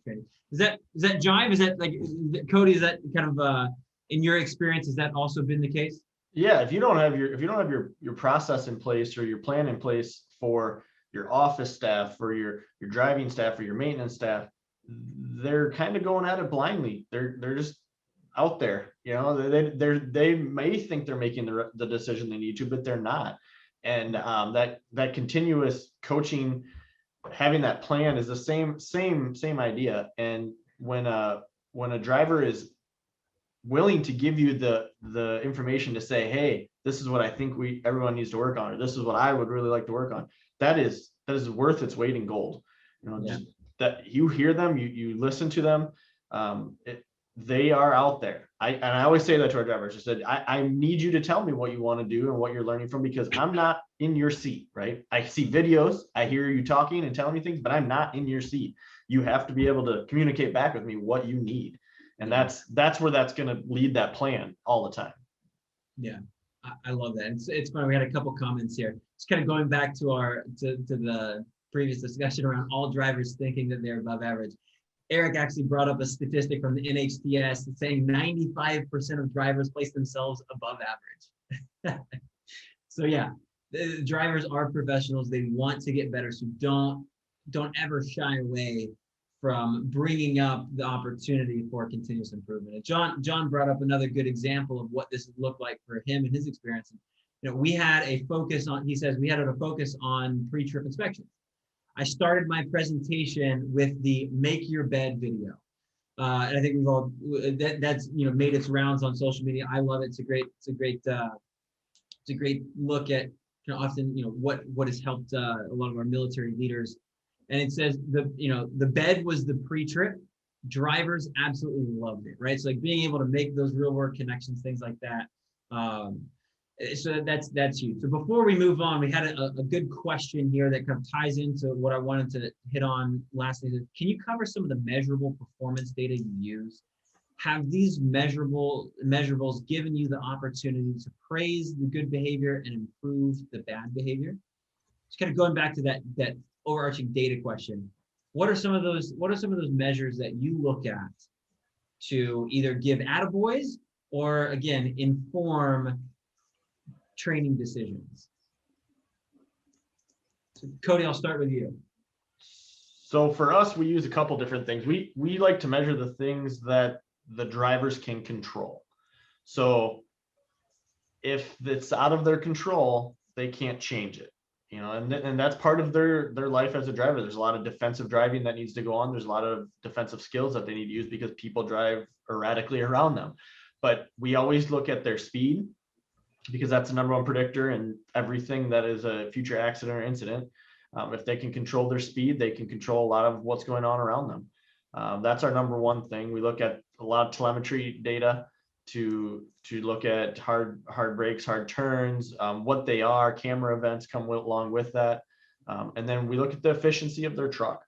training. Is that jive? Is that Cody? Is that kind of in your experience? Has that also been the case? Yeah, if you don't have your process in place or your plan in place for your office staff, for your driving staff, or your maintenance staff, they're kind of going at it blindly. They're just out there, they may think they're making the decision they need to, but they're not. And that continuous coaching, having that plan is the same idea. And when a driver is willing to give you the information to say, hey, this is what I think everyone needs to work on, or this is what I would really like to work on, that is worth its weight in gold. Just that you hear them, you listen to them. They are out there. I always say that to our drivers. I said, I need you to tell me what you want to do and what you're learning from, because I'm not in your seat, right? I see videos, I hear you talking and telling me things, but I'm not in your seat. You have to be able to communicate back with me what you need. And that's where that's going to lead that plan all the time. Yeah, I love that. It's funny. We had a couple comments here. It's kind of going back to the previous discussion around all drivers thinking that they're above average. Eric actually brought up a statistic from the NHTS saying 95% of drivers place themselves above average. So yeah, the drivers are professionals. They want to get better. So don't ever shy away from bringing up the opportunity for continuous improvement. And John brought up another good example of what this looked like for him and his experience. We had a focus on, he says, we had a focus on pre-trip inspections. I started my presentation with the make your bed video. And I think we've all, that's made its rounds on social media. I love it. It's a great look at often what has helped a lot of our military leaders. And it says the bed was the pre-trip. Drivers absolutely loved it, right? So like being able to make those real world connections, things like that. So that's huge. So before we move on, we had a good question here that kind of ties into what I wanted to hit on lastly. Can you cover some of the measurable performance data you use? Have these measurables given you the opportunity to praise the good behavior and improve the bad behavior? Just kind of going back to that overarching data question. What are some of those measures that you look at to either give attaboys or again inform training decisions? So Cody, I'll start with you. So for us, we use a couple different things. We like to measure the things that the drivers can control. So if it's out of their control, they can't change it. And that's part of their life as a driver. There's a lot of defensive driving that needs to go on. There's a lot of defensive skills that they need to use because people drive erratically around them. But we always look at their speed, because that's the number one predictor in everything that is a future accident or incident. If they can control their speed, they can control a lot of what's going on around them. That's our number one thing. We look at a lot of telemetry data to look at hard brakes, hard turns, what they are. Camera events come along with that. And then we look at the efficiency of their truck.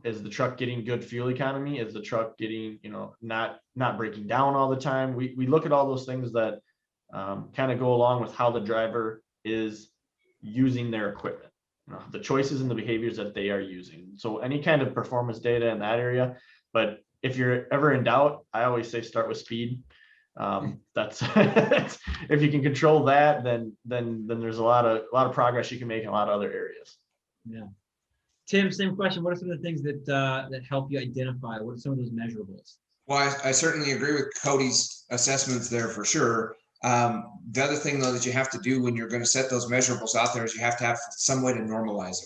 Is the truck getting good fuel economy? Is the truck getting, not breaking down all the time? We look at all those things that kind of go along with how the driver is using their equipment, the choices and the behaviors that they are using. So any kind of performance data in that area. But if you're ever in doubt, I always say start with speed. That's if you can control that, then there's a lot of progress you can make in a lot of other areas. Yeah. Tim, same question. What are some of the things that help you identify? What are some of those measurables? Well, I certainly agree with Cody's assessments there for sure. The other thing though that you have to do when you're going to set those measurables out there is you have to have some way to normalize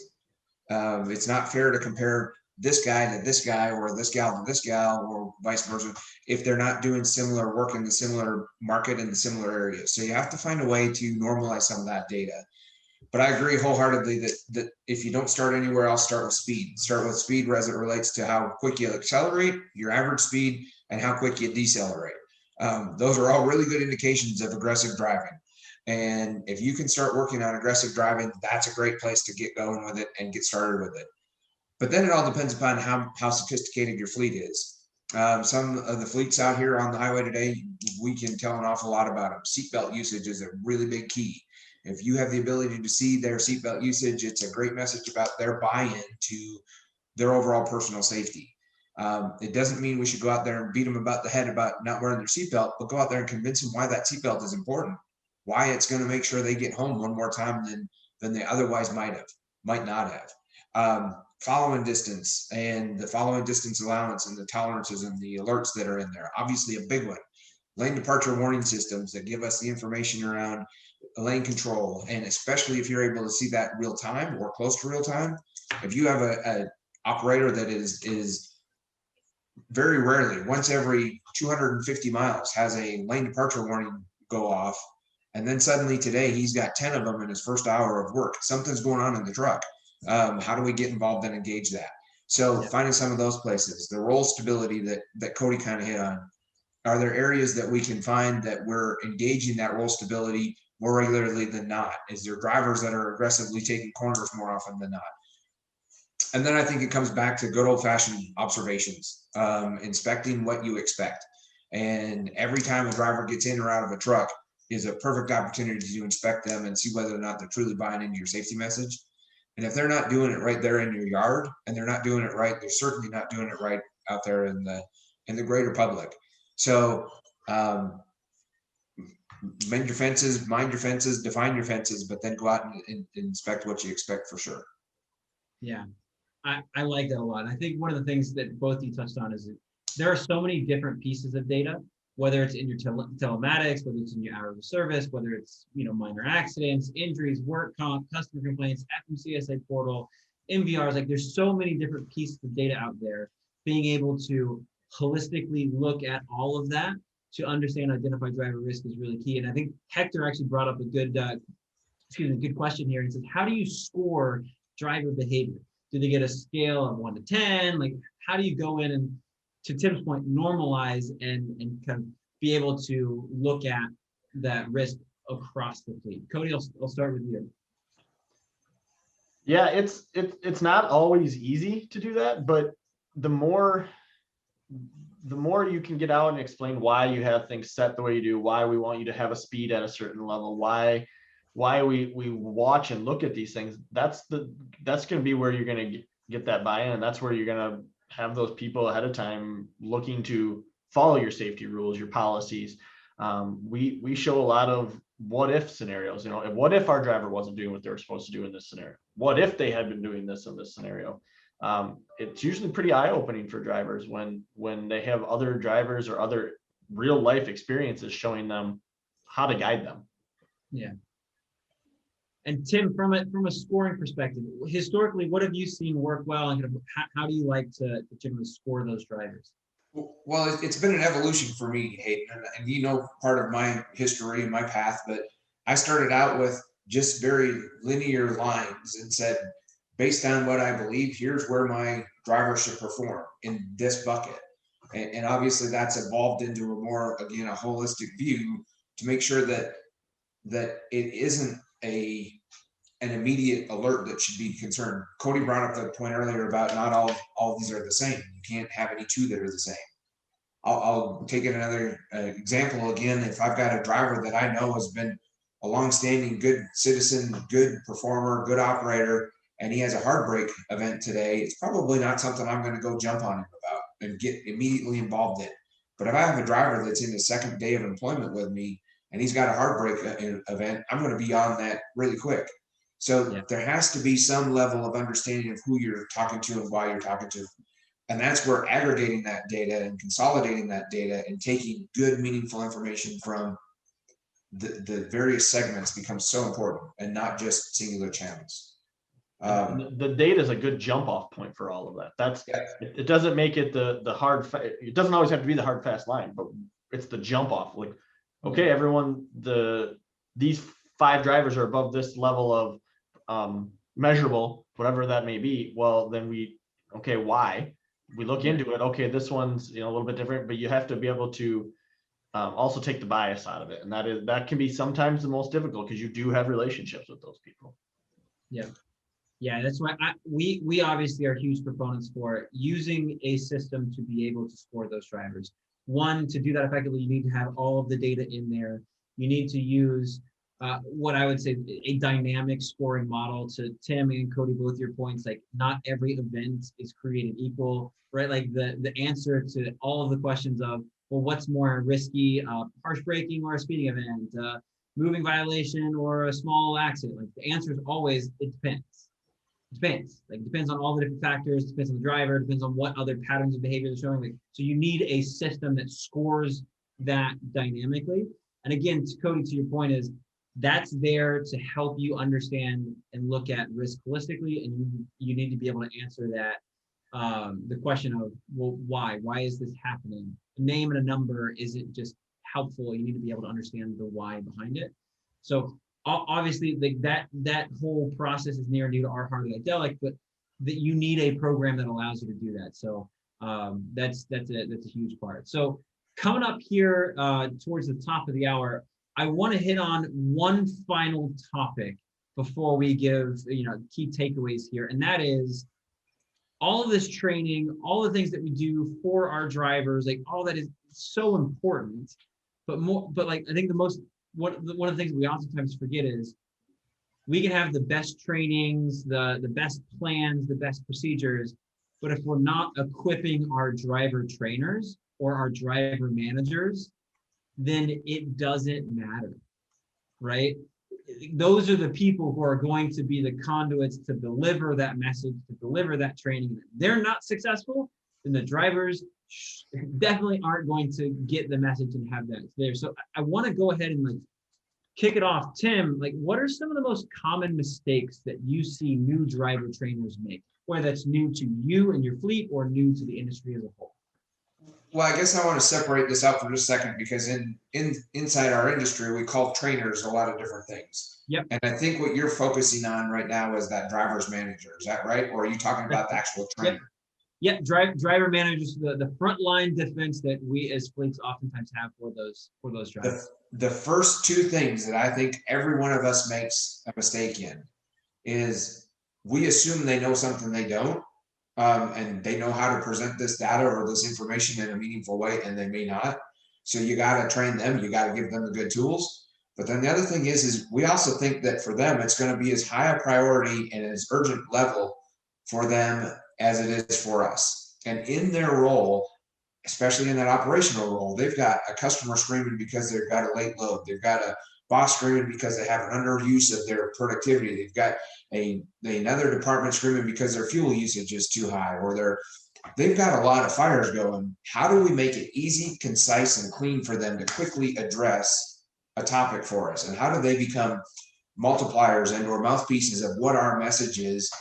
them. It's not fair to compare this guy to this guy or this gal to this gal or vice versa if they're not doing similar work in the similar market in the similar areas. So you have to find a way to normalize some of that data. But I agree wholeheartedly that if you don't start anywhere else, start with speed. Start with speed as it relates to how quick you accelerate, your average speed, and how quick you decelerate. Those are all really good indications of aggressive driving. And if you can start working on aggressive driving, that's a great place to get going with it and get started with it. But then it all depends upon how sophisticated your fleet is. Some of the fleets out here on the highway today, we can tell an awful lot about them. Seatbelt usage is a really big key. If you have the ability to see their seatbelt usage, it's a great message about their buy-in to their overall personal safety. It doesn't mean we should go out there and beat them about the head about not wearing their seatbelt, but go out there and convince them why that seatbelt is important, why it's going to make sure they get home one more time than they otherwise might not have. Following distance and the following distance allowance and the tolerances and the alerts that are in there. Obviously a big one. Lane departure warning systems that give us the information around lane control, and especially if you're able to see that real time or close to real time. If you have a operator that is very rarely, once every 250 miles, has a lane departure warning go off, and then suddenly today he's got 10 of them in his first hour of work, something's going on in the truck. How do we get involved and engage that? So finding some of those places, the roll stability that Cody kind of hit on. Are there areas that we can find that we're engaging that roll stability more regularly than not? Is there drivers that are aggressively taking corners more often than not? And then I think it comes back to good old-fashioned observations, inspecting what you expect. And every time a driver gets in or out of a truck is a perfect opportunity to inspect them and see whether or not they're truly buying into your safety message. And if they're not doing it right there in your yard, and they're not doing it right, they're certainly not doing it right out there in the greater public. So mind your fences, define your fences, but then go out and inspect what you expect for sure. Yeah, I like that a lot. I think one of the things that both of you touched on is that there are so many different pieces of data, whether it's in your telematics, whether it's in your hours of service, whether it's minor accidents, injuries, work comp, customer complaints, FMCSA portal, MVRs. Like there's so many different pieces of data out there. Being able to holistically look at all of that to understand identify driver risk is really key. And I think Hector actually brought up a good question here. He says, how do you score driver behavior? Do they get a scale of 1 to 10? Like, how do you go in and, to Tim's point, normalize and kind of be able to look at that risk across the fleet? Cody, I'll start with you. Yeah, it's not always easy to do that, but the more you can get out and explain why you have things set the way you do, why we want you to have a speed at a certain level, why we watch and look at these things, that's going to be where you're going to get that buy-in, and that's where you're going to have those people ahead of time looking to follow your safety rules, your policies. We show a lot of what if scenarios. What if our driver wasn't doing what they were supposed to do in this scenario? What if they had been doing this in this scenario? It's usually pretty eye-opening for drivers when they have other drivers or other real life experiences showing them how to guide them. Yeah. And Tim, from a scoring perspective, historically, what have you seen work well, and kind of how do you like to generally score those drivers? Well, it's been an evolution for me, Hayden, and part of my history and my path, but I started out with just very linear lines and said, based on what I believe, here's where my driver should perform in this bucket. And obviously that's evolved into a holistic view to make sure that it isn't an immediate alert that should be concerned. Cody brought up the point earlier about not all these are the same. You can't have any two that are the same. I'll take it another example again. If I've got a driver that I know has been a longstanding good citizen, good performer, good operator, and he has a hard brake event today, it's probably not something I'm going to go jump on him about and get immediately involved in. But if I have a driver that's in his second day of employment with me and he's got a hard brake event, I'm going to be on that really quick. So there has to be some level of understanding of who you're talking to and why you're talking to. And that's where aggregating that data and consolidating that data and taking good, meaningful information from the various segments becomes so important, and not just singular channels. The data is a good jump off point for all of that. It doesn't make it the hard. It doesn't always have to be the hard fast line, but it's the jump off. Like, okay, everyone, these 5 drivers are above this level of measurable, whatever that may be, well, then okay, why? We look into it. Okay, this one's a little bit different, but you have to be able to also take the bias out of it, and that can be sometimes the most difficult because you do have relationships with those people. Yeah, that's why we obviously are huge proponents for using a system to be able to score those drivers. One, to do that effectively, you need to have all of the data in there. You need to use what I would say a dynamic scoring model. To Tim and Cody, both your points, like not every event is created equal, right? Like the answer to all of the questions of, well, what's more risky, harsh braking or a speeding event, moving violation or a small accident? Like the answer is always, it depends. It depends. Like depends on all the different factors, depends on the driver, depends on what other patterns of behavior they're showing. Like, so you need a system that scores that dynamically. And again, Cody, to your point is that's there to help you understand and look at risk holistically. And you need to be able to answer that, the question of, well, why? Why is this happening? A name and a number isn't just helpful. You need to be able to understand the why behind it. So obviously, like that whole process is near and dear to our heart at Idelic, but that you need a program that allows you to do that. So that's a huge part. So coming up here towards the top of the hour, I want to hit on one final topic before we give key takeaways here, and that is all of this training, all the things that we do for our drivers, like all that is so important. But like I think one of the things we oftentimes forget is we can have the best trainings, the best plans, the best procedures, but if we're not equipping our driver trainers or our driver managers, then it doesn't matter, right? Those are the people who are going to be the conduits to deliver that message, to deliver that training. If they're not successful, then the drivers definitely aren't going to get the message and have that there. So I want to go ahead and like kick it off. Tim, like what are some of the most common mistakes that you see new driver trainers make, whether that's new to you and your fleet or new to the industry as a whole? Well, I guess I want to separate this out for just a second because inside our industry, we call trainers a lot of different things. Yep. And I think what you're focusing on right now is that driver's manager. Is that right? Or are you talking about the actual trainer? Yep. Driver managers, the frontline defense that we as fleets oftentimes have for those drivers. The first two things that I think every one of us makes a mistake in is we assume they know something they don't. And they know how to present this data or this information in a meaningful way, and they may not. So you got to train them. You got to give them the good tools. But then the other thing is we also think that for them, it's going to be as high a priority and as urgent level for them as it is for us. And in their role, especially in that operational role, they've got a customer screaming because they've got a late load. They've got a boss screaming because they have an underuse of their productivity. They've got another department screaming because their fuel usage is too high, or they've got a lot of fires going. How do we make it easy, concise, and clean for them to quickly address a topic for us? And how do they become multipliers and or mouthpieces of what our message is?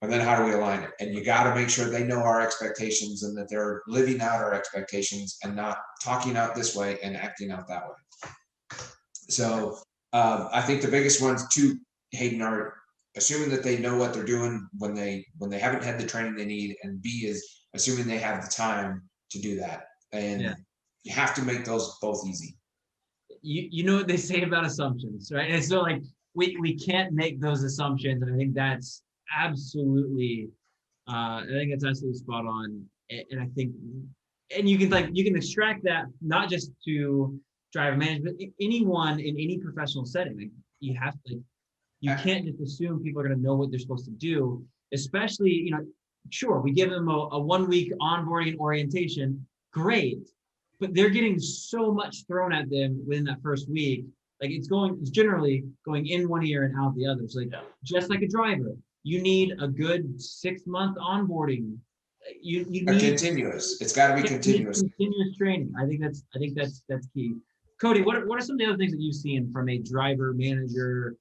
And then how do we align it? And you got to make sure they know our expectations and that they're living out our expectations and not talking out this way and acting out that way. So I think the biggest ones too, Hayden, are assuming that they know what they're doing when they haven't had the training they need, and B is assuming they have the time to do that. And you have to make those both easy. You know what they say about assumptions, right? And so like we can't make those assumptions, and I think that's absolutely spot on. And I think, and you can extract that not just to driver management, anyone in any professional setting. Like you can't just assume people are going to know what they're supposed to do, especially, sure, we give them a 1 week onboarding and orientation, great, but they're getting so much thrown at them within that first week. Like it's generally going in one ear and out the other. So just like a driver, you need a good 6-month onboarding. You need continuous. It's got to be continuous. Continuous training. I think that's key. Cody, what are some of the other things that you've seen from a driver, manager,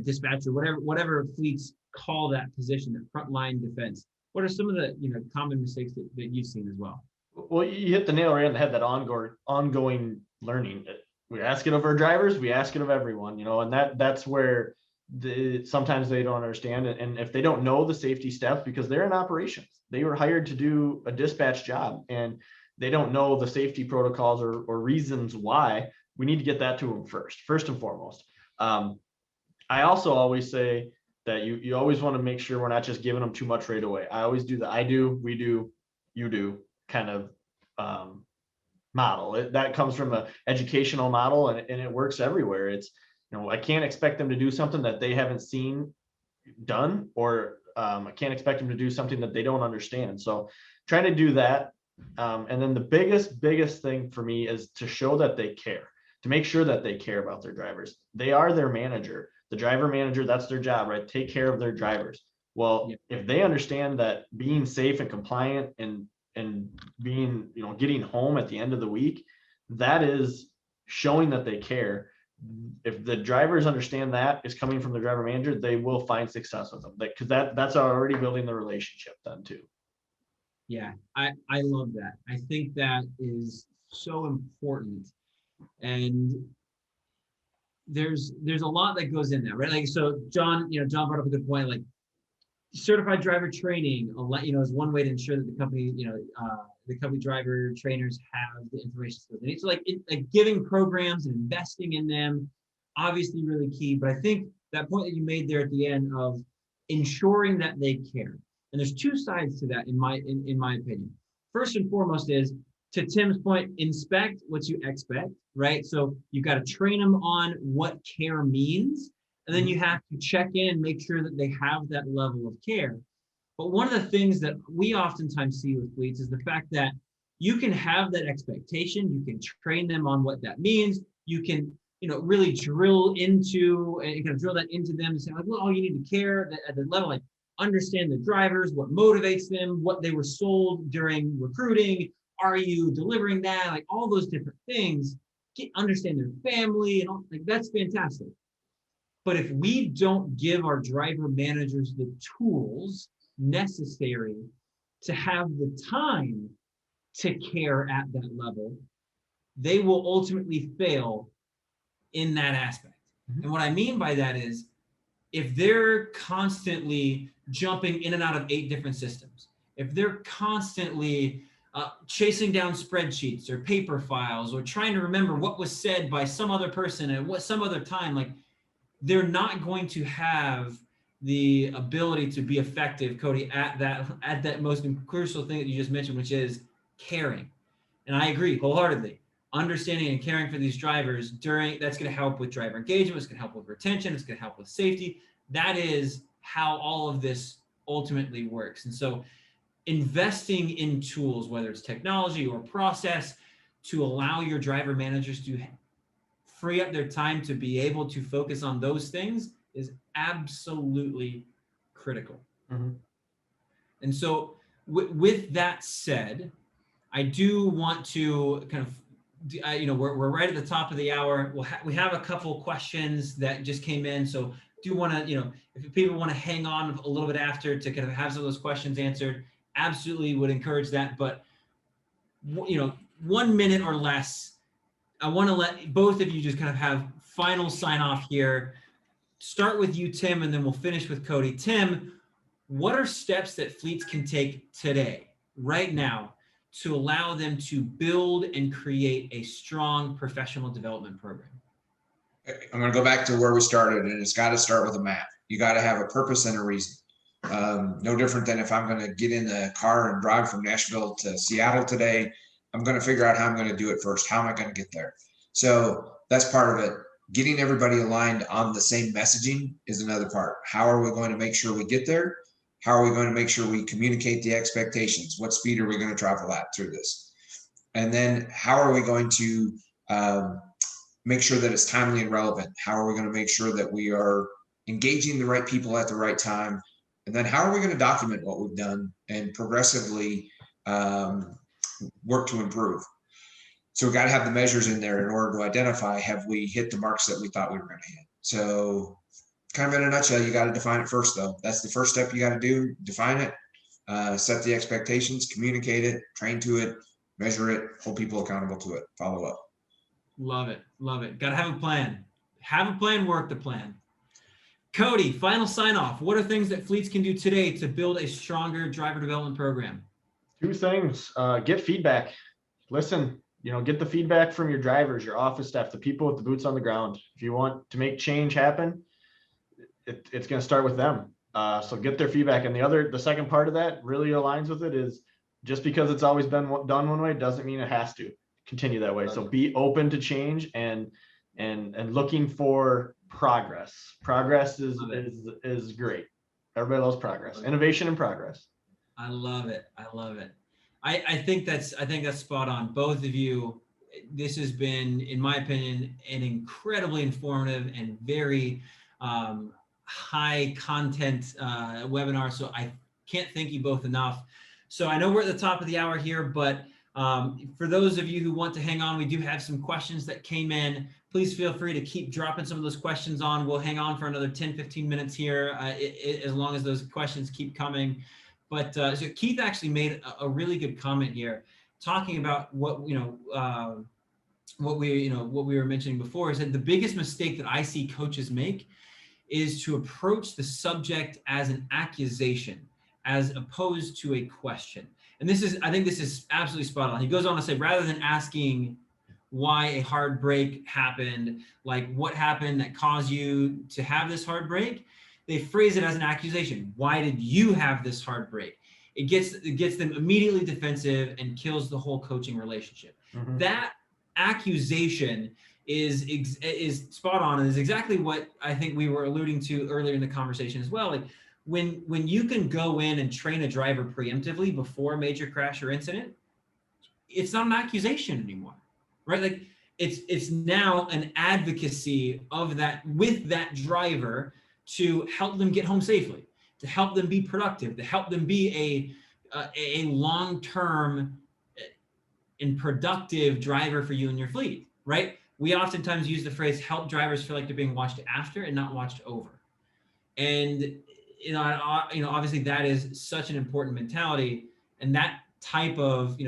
dispatcher, whatever fleets call that position, that frontline defense? What are some of the common mistakes that you've seen as well? Well, you hit the nail right on the head. That ongoing learning. We ask it of our drivers. We ask it of everyone. And that's where sometimes they don't understand. And if they don't know the safety steps, because they're in operations, they were hired to do a dispatch job, and they don't know the safety protocols or reasons why, we need to get that to them first and foremost. I also always say that you always want to make sure we're not just giving them too much right away. I always do the I do, we do, you do kind of model. That comes from an educational model, and it works everywhere. It's, I can't expect them to do something that they haven't seen done, or I can't expect them to do something that they don't understand. So trying to do that. And then the biggest thing for me is to show that they care, to make sure that they care about their drivers. They are their manager, the driver manager, that's their job, right? Take care of their drivers. Well, if they understand that being safe and compliant and being, getting home at the end of the week, that is showing that they care. If the drivers understand that is coming from the driver manager, they will find success with them, because that's already building the relationship then too. Yeah, I love that. I think that is so important. And there's a lot that goes in there, right? Like, so John brought up a good point. Like, certified driver training, is one way to ensure that the company, the company driver trainers have the information skills they need. So like giving programs and investing in them, obviously really key. But I think that point that you made there at the end of ensuring that they care. And there's two sides to that in my opinion. First and foremost is, to Tim's point, inspect what you expect, right? So you've got to train them on what care means. And then you have to check in, make sure that they have that level of care. But one of the things that we oftentimes see with fleets is the fact that you can have that expectation, you can train them on what that means, you can, really drill into and kind of drill that into them and say, like, well, you need to care at the level, like understand the drivers, what motivates them, what they were sold during recruiting, are you delivering that, like all those different things, understand their family and all, like that's fantastic. But if we don't give our driver managers the tools necessary to have the time to care at that level, they will ultimately fail in that aspect. Mm-hmm. And what I mean by that is, if they're constantly jumping in and out of 8 different systems, if they're constantly chasing down spreadsheets or paper files or trying to remember what was said by some other person at what some other time, like, they're not going to have the ability to be effective, Cody, at that most crucial thing that you just mentioned, which is caring. And I agree wholeheartedly. Understanding and caring for these drivers that's going to help with driver engagement. It's going to help with retention. It's going to help with safety. That is how all of this ultimately works. And so investing in tools, whether it's technology or process, to allow your driver managers to free up their time to be able to focus on those things is absolutely critical. Mm-hmm. And so with that said, I do want to kind of, we're right at the top of the hour. We have a couple questions that just came in. So do want to, if people want to hang on a little bit after to kind of have some of those questions answered, absolutely would encourage that. But, 1 minute or less, I want to let both of you just kind of have final sign off here. Start with you, Tim, and then we'll finish with Cody. Tim, what are steps that fleets can take today, right now, to allow them to build and create a strong professional development program? I'm going to go back to where we started, and it's got to start with a map. You got to have a purpose and a reason. No different than if I'm going to get in the car and drive from Nashville to Seattle today. I'm going to figure out how I'm going to do it first. How am I going to get there? So that's part of it. Getting everybody aligned on the same messaging is another part. How are we going to make sure we get there? How are we going to make sure we communicate the expectations? What speed are we going to travel at through this? And then how are we going to make sure that it's timely and relevant? How are we going to make sure that we are engaging the right people at the right time? And then how are we going to document what we've done and progressively work to improve? So we got to have the measures in there in order to identify, have we hit the marks that we thought we were going to hit? So kind of in a nutshell, you got to define it first, though. That's the first step you got to do. Define it, set the expectations, communicate it, train to it, measure it, hold people accountable to it, follow up. Love it. Love it. Got to have a plan. Have a plan, work the plan. Cody, final sign off. What are things that fleets can do today to build a stronger driver development program? Two things. Get feedback. Listen, get the feedback from your drivers, your office staff, the people with the boots on the ground. If you want to make change happen, it's going to start with them. So get their feedback. And the second part of that really aligns with it is just because it's always been done one way doesn't mean it has to continue that way. So be open to change and looking for progress. Progress is great. Everybody loves progress, innovation and progress. I love it. I love it. I think that's spot on. Both of you, this has been, in my opinion, an incredibly informative and very high content webinar. So I can't thank you both enough. So I know we're at the top of the hour here, but for those of you who want to hang on, we do have some questions that came in. Please feel free to keep dropping some of those questions on. We'll hang on for another 10-15 minutes here, as long as those questions keep coming. But so Keith actually made a really good comment here, talking about what we were mentioning before, is that the biggest mistake that I see coaches make is to approach the subject as an accusation as opposed to a question. And I think this is absolutely spot on. He goes on to say, rather than asking why a hard break happened, like what happened that caused you to have this hard break, they phrase it as an accusation. Why did you have this hard break? It gets them immediately defensive and kills the whole coaching relationship. Mm-hmm. That accusation is spot on, and is exactly what I think we were alluding to earlier in the conversation as well. Like when you can go in and train a driver preemptively before a major crash or incident, it's not an accusation anymore, right? Like it's now an advocacy of that with that driver to help them get home safely, to help them be productive, to help them be a long-term and productive driver for you and your fleet, right? We oftentimes use the phrase help drivers feel like they're being watched after and not watched over. And obviously that is such an important mentality, and that type of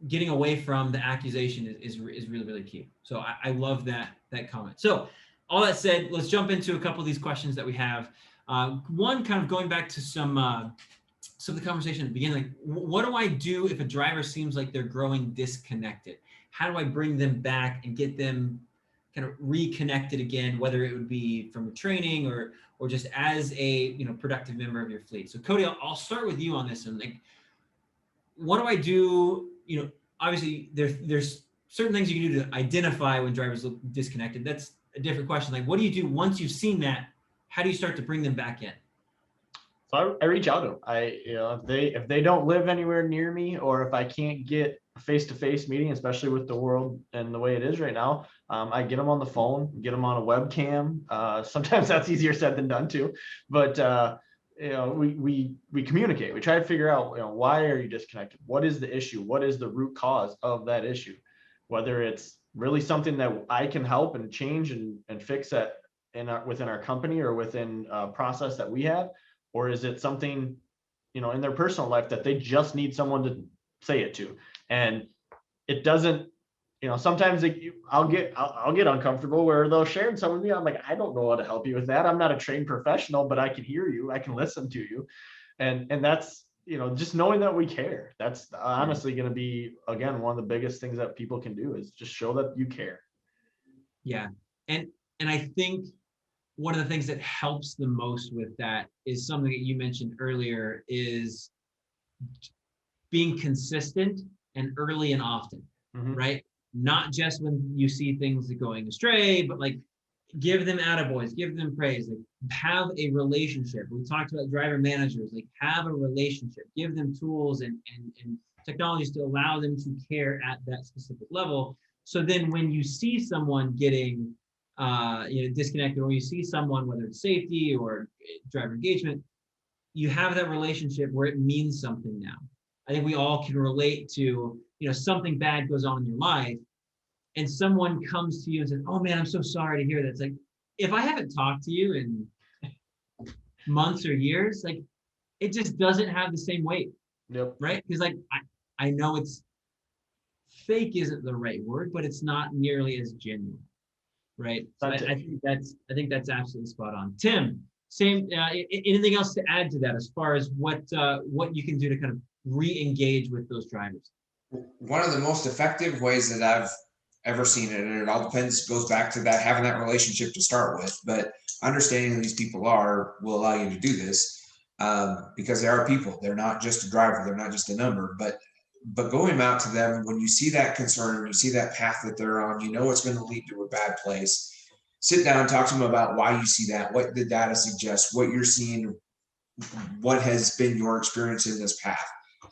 getting away from the accusation is really, really key. So I love that comment. So all that said, let's jump into a couple of these questions that we have. One, kind of going back to some of the conversation at the beginning, like what do I do if a driver seems like they're growing disconnected? How do I bring them back and get them kind of reconnected again, whether it would be from training or just as a productive member of your fleet? So Cody, I'll start with you on this one. Like, what do I do? Obviously there's certain things you can do to identify when drivers look disconnected. That's a different question. Like, what do you do once you've seen that? How do you start to bring them back in? So I reach out to them. If they don't live anywhere near me, or if I can't get a face-to-face meeting, especially with the world and the way it is right now, I get them on the phone, get them on a webcam. Sometimes that's easier said than done too, but we communicate. We try to figure out why are you disconnected? What is the issue? What is the root cause of that issue? Whether it's really something that I can help and change and fix that within our company or within a process that we have, or is it something, in their personal life that they just need someone to say it to? And it doesn't, sometimes I'll get uncomfortable where they'll share some with me. I'm like, I don't know how to help you with that. I'm not a trained professional, but I can hear you. I can listen to you. And that's, just knowing that we care. That's honestly going to be, again, one of the biggest things that people can do is just show that you care. Yeah. And I think one of the things that helps the most with that is something that you mentioned earlier, is being consistent and early and often, mm-hmm. right? Not just when you see things going astray, but like give them attaboys, give them praise, like have a relationship. We talked about driver managers, like have a relationship, give them tools and technologies to allow them to care at that specific level. So then when you see someone getting disconnected, or you see someone, whether it's safety or driver engagement, you have that relationship where it means something now. I think we all can relate to, something bad goes on in your life and someone comes to you and says, oh man, I'm so sorry to hear that. It's like, if I haven't talked to you in months or years, like it just doesn't have the same weight. Yep. Right? Because like, I know it's fake isn't the right word, but it's not nearly as genuine. right? So I think that's absolutely spot on. Tim, same. Anything else to add to that as far as what you can do to kind of re-engage with those drivers? One of the most effective ways that I've ever seen it, and it all goes back to that having that relationship to start with, but understanding who these people will allow you to do this, because they are people. They're not just a driver. They're not just a number. But going out to them when you see that concern, when you see that path that they're on, you know it's going to lead to a bad place. Sit down, talk to them about why you see that, what the data suggests, what you're seeing, what has been your experience in this path.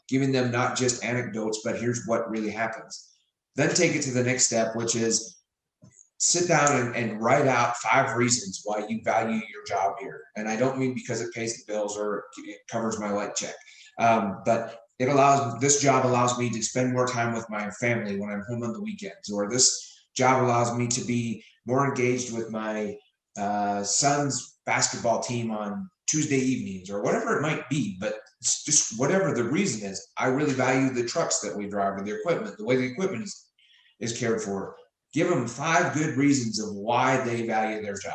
Giving them not just anecdotes, but here's what really happens. Then take it to the next step, which is sit down and write out 5 reasons why you value your job here. And I don't mean because it pays the bills or it covers my light check, but this job allows me to spend more time with my family when I'm home on the weekends, or this job allows me to be more engaged with my son's basketball team on Tuesday evenings, or whatever it might be. But just whatever the reason is, I really value the trucks that we drive, or the equipment, the way the equipment is cared for. Give them 5 good reasons of why they value their job.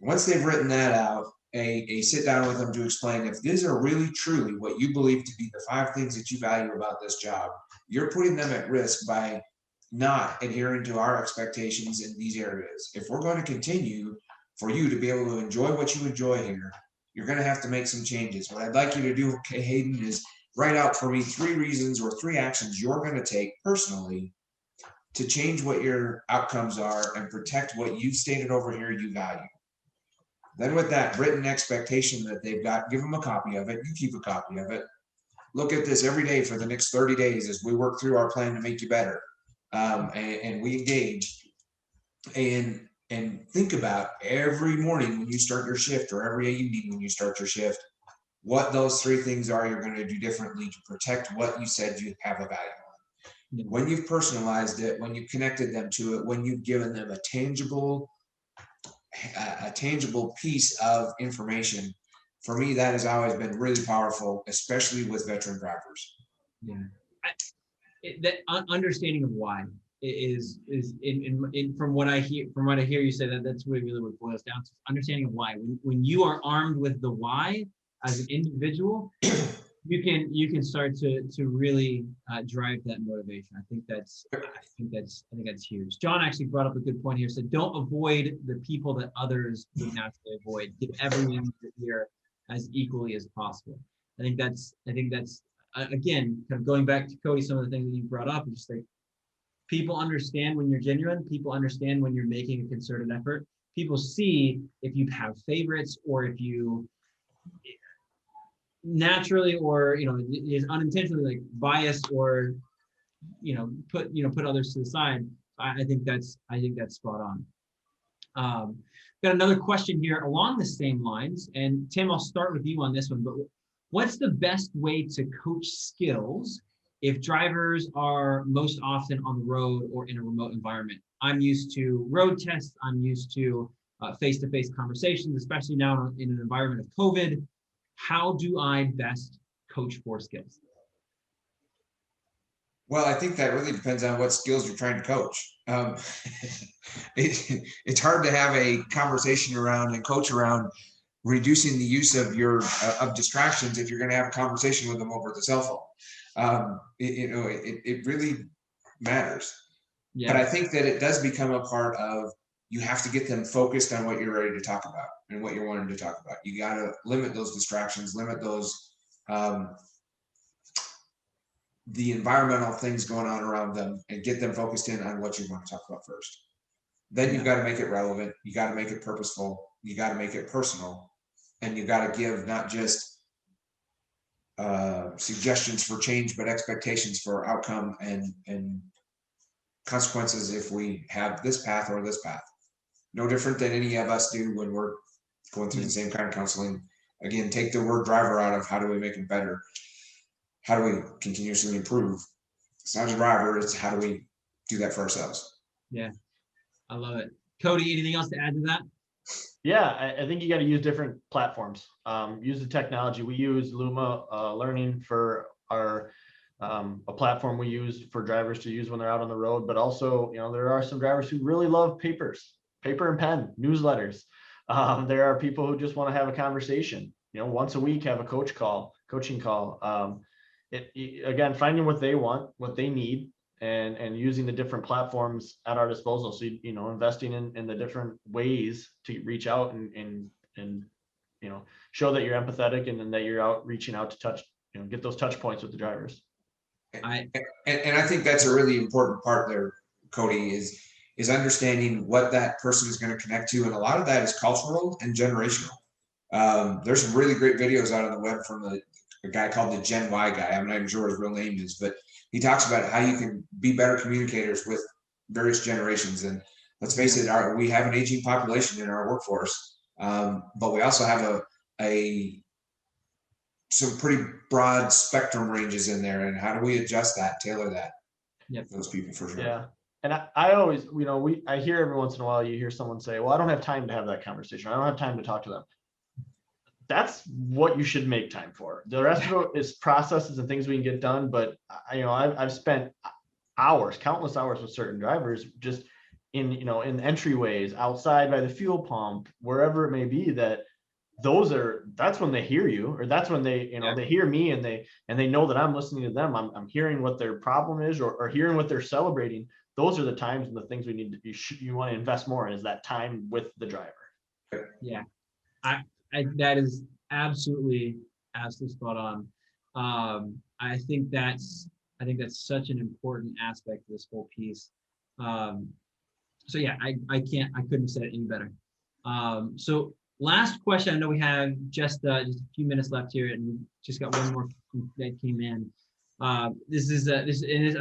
Once they've written that out, a sit down with them to explain if these are really truly what you believe to be the 5 things that you value about this job, you're putting them at risk by not adhering to our expectations in these areas. If we're going to continue for you to be able to enjoy what you enjoy here, you're going to have to make some changes. What I'd like you to do, Hayden, is write out for me 3 reasons or 3 actions you're going to take personally to change what your outcomes are and protect what you've stated over here you value. Then with that written expectation that they've got, give them a copy of it. You keep a copy of it. Look at this every day for the next 30 days as we work through our plan to make you better. And we engage and think about every morning when you start your shift, or every evening when you start your shift, what those 3 things are you're going to do differently to protect what you said you have a value on. When you've personalized it, when you've connected them to it, when you've given them a tangible piece of information, for me, that has always been really powerful, especially with veteran drivers. Yeah. That understanding of why is from what I hear you say, that's really what it boils down to. Understanding of why. When you are armed with the why as an individual, you can start to really drive that motivation. I think that's huge. John actually brought up a good point here. Said don't avoid the people that others would naturally avoid. Give everyone here as equally as possible. I think that's again, kind of going back to Cody, some of the things that you brought up, just like people understand when you're genuine, people understand when you're making a concerted effort. People see if you have favorites, or if you naturally, or is unintentionally like biased, or put others to the side. I think that's spot on. Got another question here along the same lines, and Tim, I'll start with you on this one, but what's the best way to coach skills if drivers are most often on the road or in a remote environment? I'm used to road tests. I'm used to face-to-face conversations, especially now in an environment of COVID. How do I best coach for skills? Well, I think that really depends on what skills you're trying to coach. It's hard to have a conversation around and coach around reducing the use of of distractions if you're going to have a conversation with them over the cell phone. It really matters. Yeah. But I think that it does become a part of, you have to get them focused on what you're ready to talk about and what you're wanting to talk about. You got to limit those distractions, limit those the environmental things going on around them, and get them focused in on what you want to talk about first. Then you've got to make it relevant. You got to make it purposeful. You got to make it personal, and you got to give not just suggestions for change, but expectations for outcome and consequences if we have this path or this path. No different than any of us do when we're going through the same kind of counseling. Again, take the word driver out of how do we make it better? How do we continuously improve? It's not a driver, it's how do we do that for ourselves? Yeah, I love it. Cody, anything else to add to that? Yeah, I think you got to use different platforms. Use the technology. We use Luma Learning for our a platform we use for drivers to use when they're out on the road. But also, there are some drivers who really love paper and pen, newsletters. There are people who just want to have a conversation, once a week, have a coaching call. Again, finding what they want, what they need, and using the different platforms at our disposal. So, investing in the different ways to reach out and show that you're empathetic, and then that you're reaching out to touch, get those touch points with the drivers. And I think that's a really important part there, Cody, is understanding what that person is going to connect to. And a lot of that is cultural and generational. There's some really great videos out on the web from a guy called the Gen Y guy. I'm not even sure what his real name is, but he talks about how you can be better communicators with various generations. And let's face it, we have an aging population in our workforce, but we also have some pretty broad spectrum ranges in there. And how do we adjust that, tailor that? Yep. Those people for sure. Yeah. And I always, I hear every once in a while, you hear someone say, well, I don't have time to have that conversation. I don't have time to talk to them. That's what you should make time for. The rest of it is processes and things we can get done. But I've spent countless hours with certain drivers, just in entryways, outside by the fuel pump, wherever it may be, that's when they hear you, or that's when they, they hear me, and they know that I'm listening to them. I'm hearing what their problem is, or hearing what they're celebrating. Those are the times and the things we need to, you want to invest more in, is that time with the driver. Yeah. That is absolutely spot on. I think that's such an important aspect of this whole piece. So yeah, I couldn't have said it any better. So last question. I know we have just a few minutes left here, and we just got one more that came in. This is I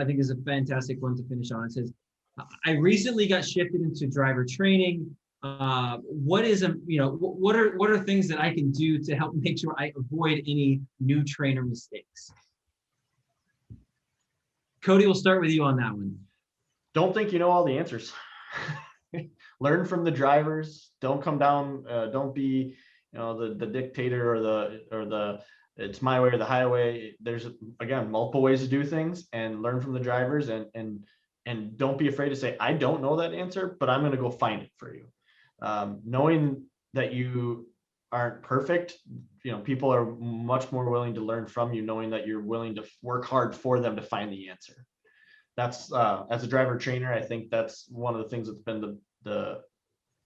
think is a fantastic one to finish on. It says, I recently got shifted into driver training. What are things that I can do to help make sure I avoid any new trainer mistakes? Cody, we'll start with you on that one. Don't think you know all the answers. Learn from the drivers. Don't come down. Don't be, the dictator or the it's my way or the highway. There's, again, multiple ways to do things, and learn from the drivers, and don't be afraid to say, I don't know that answer, but I'm going to go find it for you. Knowing that you aren't perfect, people are much more willing to learn from you, knowing that you're willing to work hard for them to find the answer. That's as a driver trainer, I think that's one of the things that's been the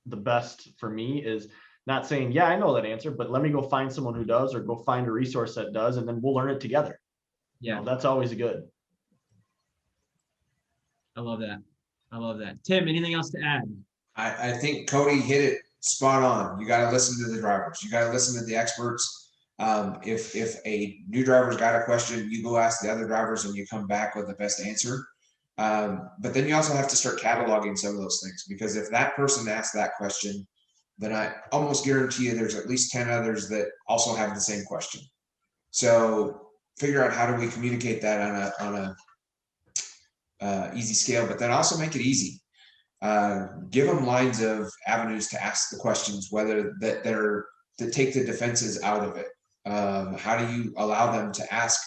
best for me, is not saying, yeah, I know that answer, but let me go find someone who does, or go find a resource that does, and then we'll learn it together. Yeah, that's always good. I love that. Tim, anything else to add? I think Cody hit it spot on. You got to listen to the drivers. You got to listen to the experts. If a new driver's got a question, you go ask the other drivers, and you come back with the best answer. But then you also have to start cataloging some of those things, because if that person asks that question, then I almost guarantee you there's at least 10 others that also have the same question. So figure out, how do we communicate that on a easy scale, but then also make it easy. Give them lines of avenues to ask the questions, whether that they're to take the defenses out of it. How do you allow them to ask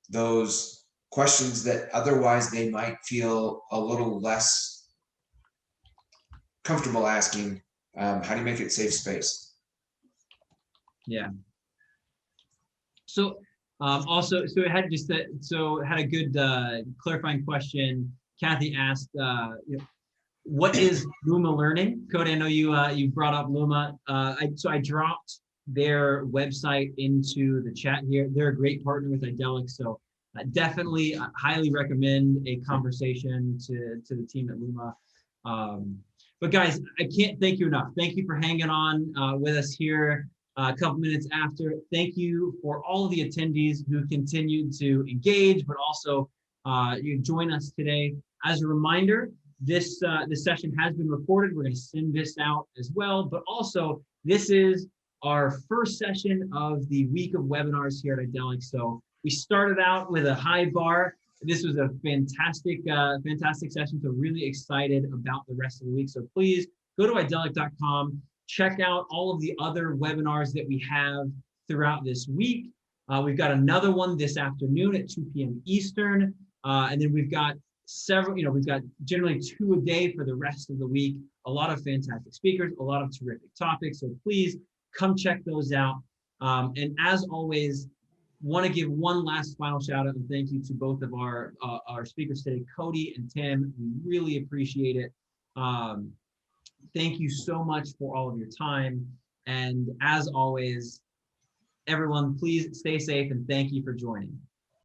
those questions that otherwise they might feel a little less comfortable asking? How do you make it safe space? Yeah. So also, so it had just had a good clarifying question. Kathy asked, what is Luma Learning? Cody, I know you brought up Luma. So I dropped their website into the chat here. They're a great partner with Idelic, so definitely highly recommend a conversation to the team at Luma. But guys, I can't thank you enough. Thank you for hanging on with us here a couple minutes after. Thank you for all of the attendees who continued to engage, but also you join us today. As a reminder, this session has been recorded. We're going to send this out as well, but also this is our first session of the week of webinars here at Idelic. So we started out with a high bar. This was a fantastic session. So really excited about the rest of the week. So please go to idelic.com, check out all of the other webinars that we have throughout this week. We've got another one this afternoon at 2 p.m. Eastern. And then we've got several, we've got generally 2 a day for the rest of the week. A lot of fantastic speakers, a lot of terrific topics. So please come check those out. And as always, want to give one last final shout out and thank you to both of our speakers today, Cody and Tim. We really appreciate it. Thank you so much for all of your time. And as always, everyone, please stay safe and thank you for joining.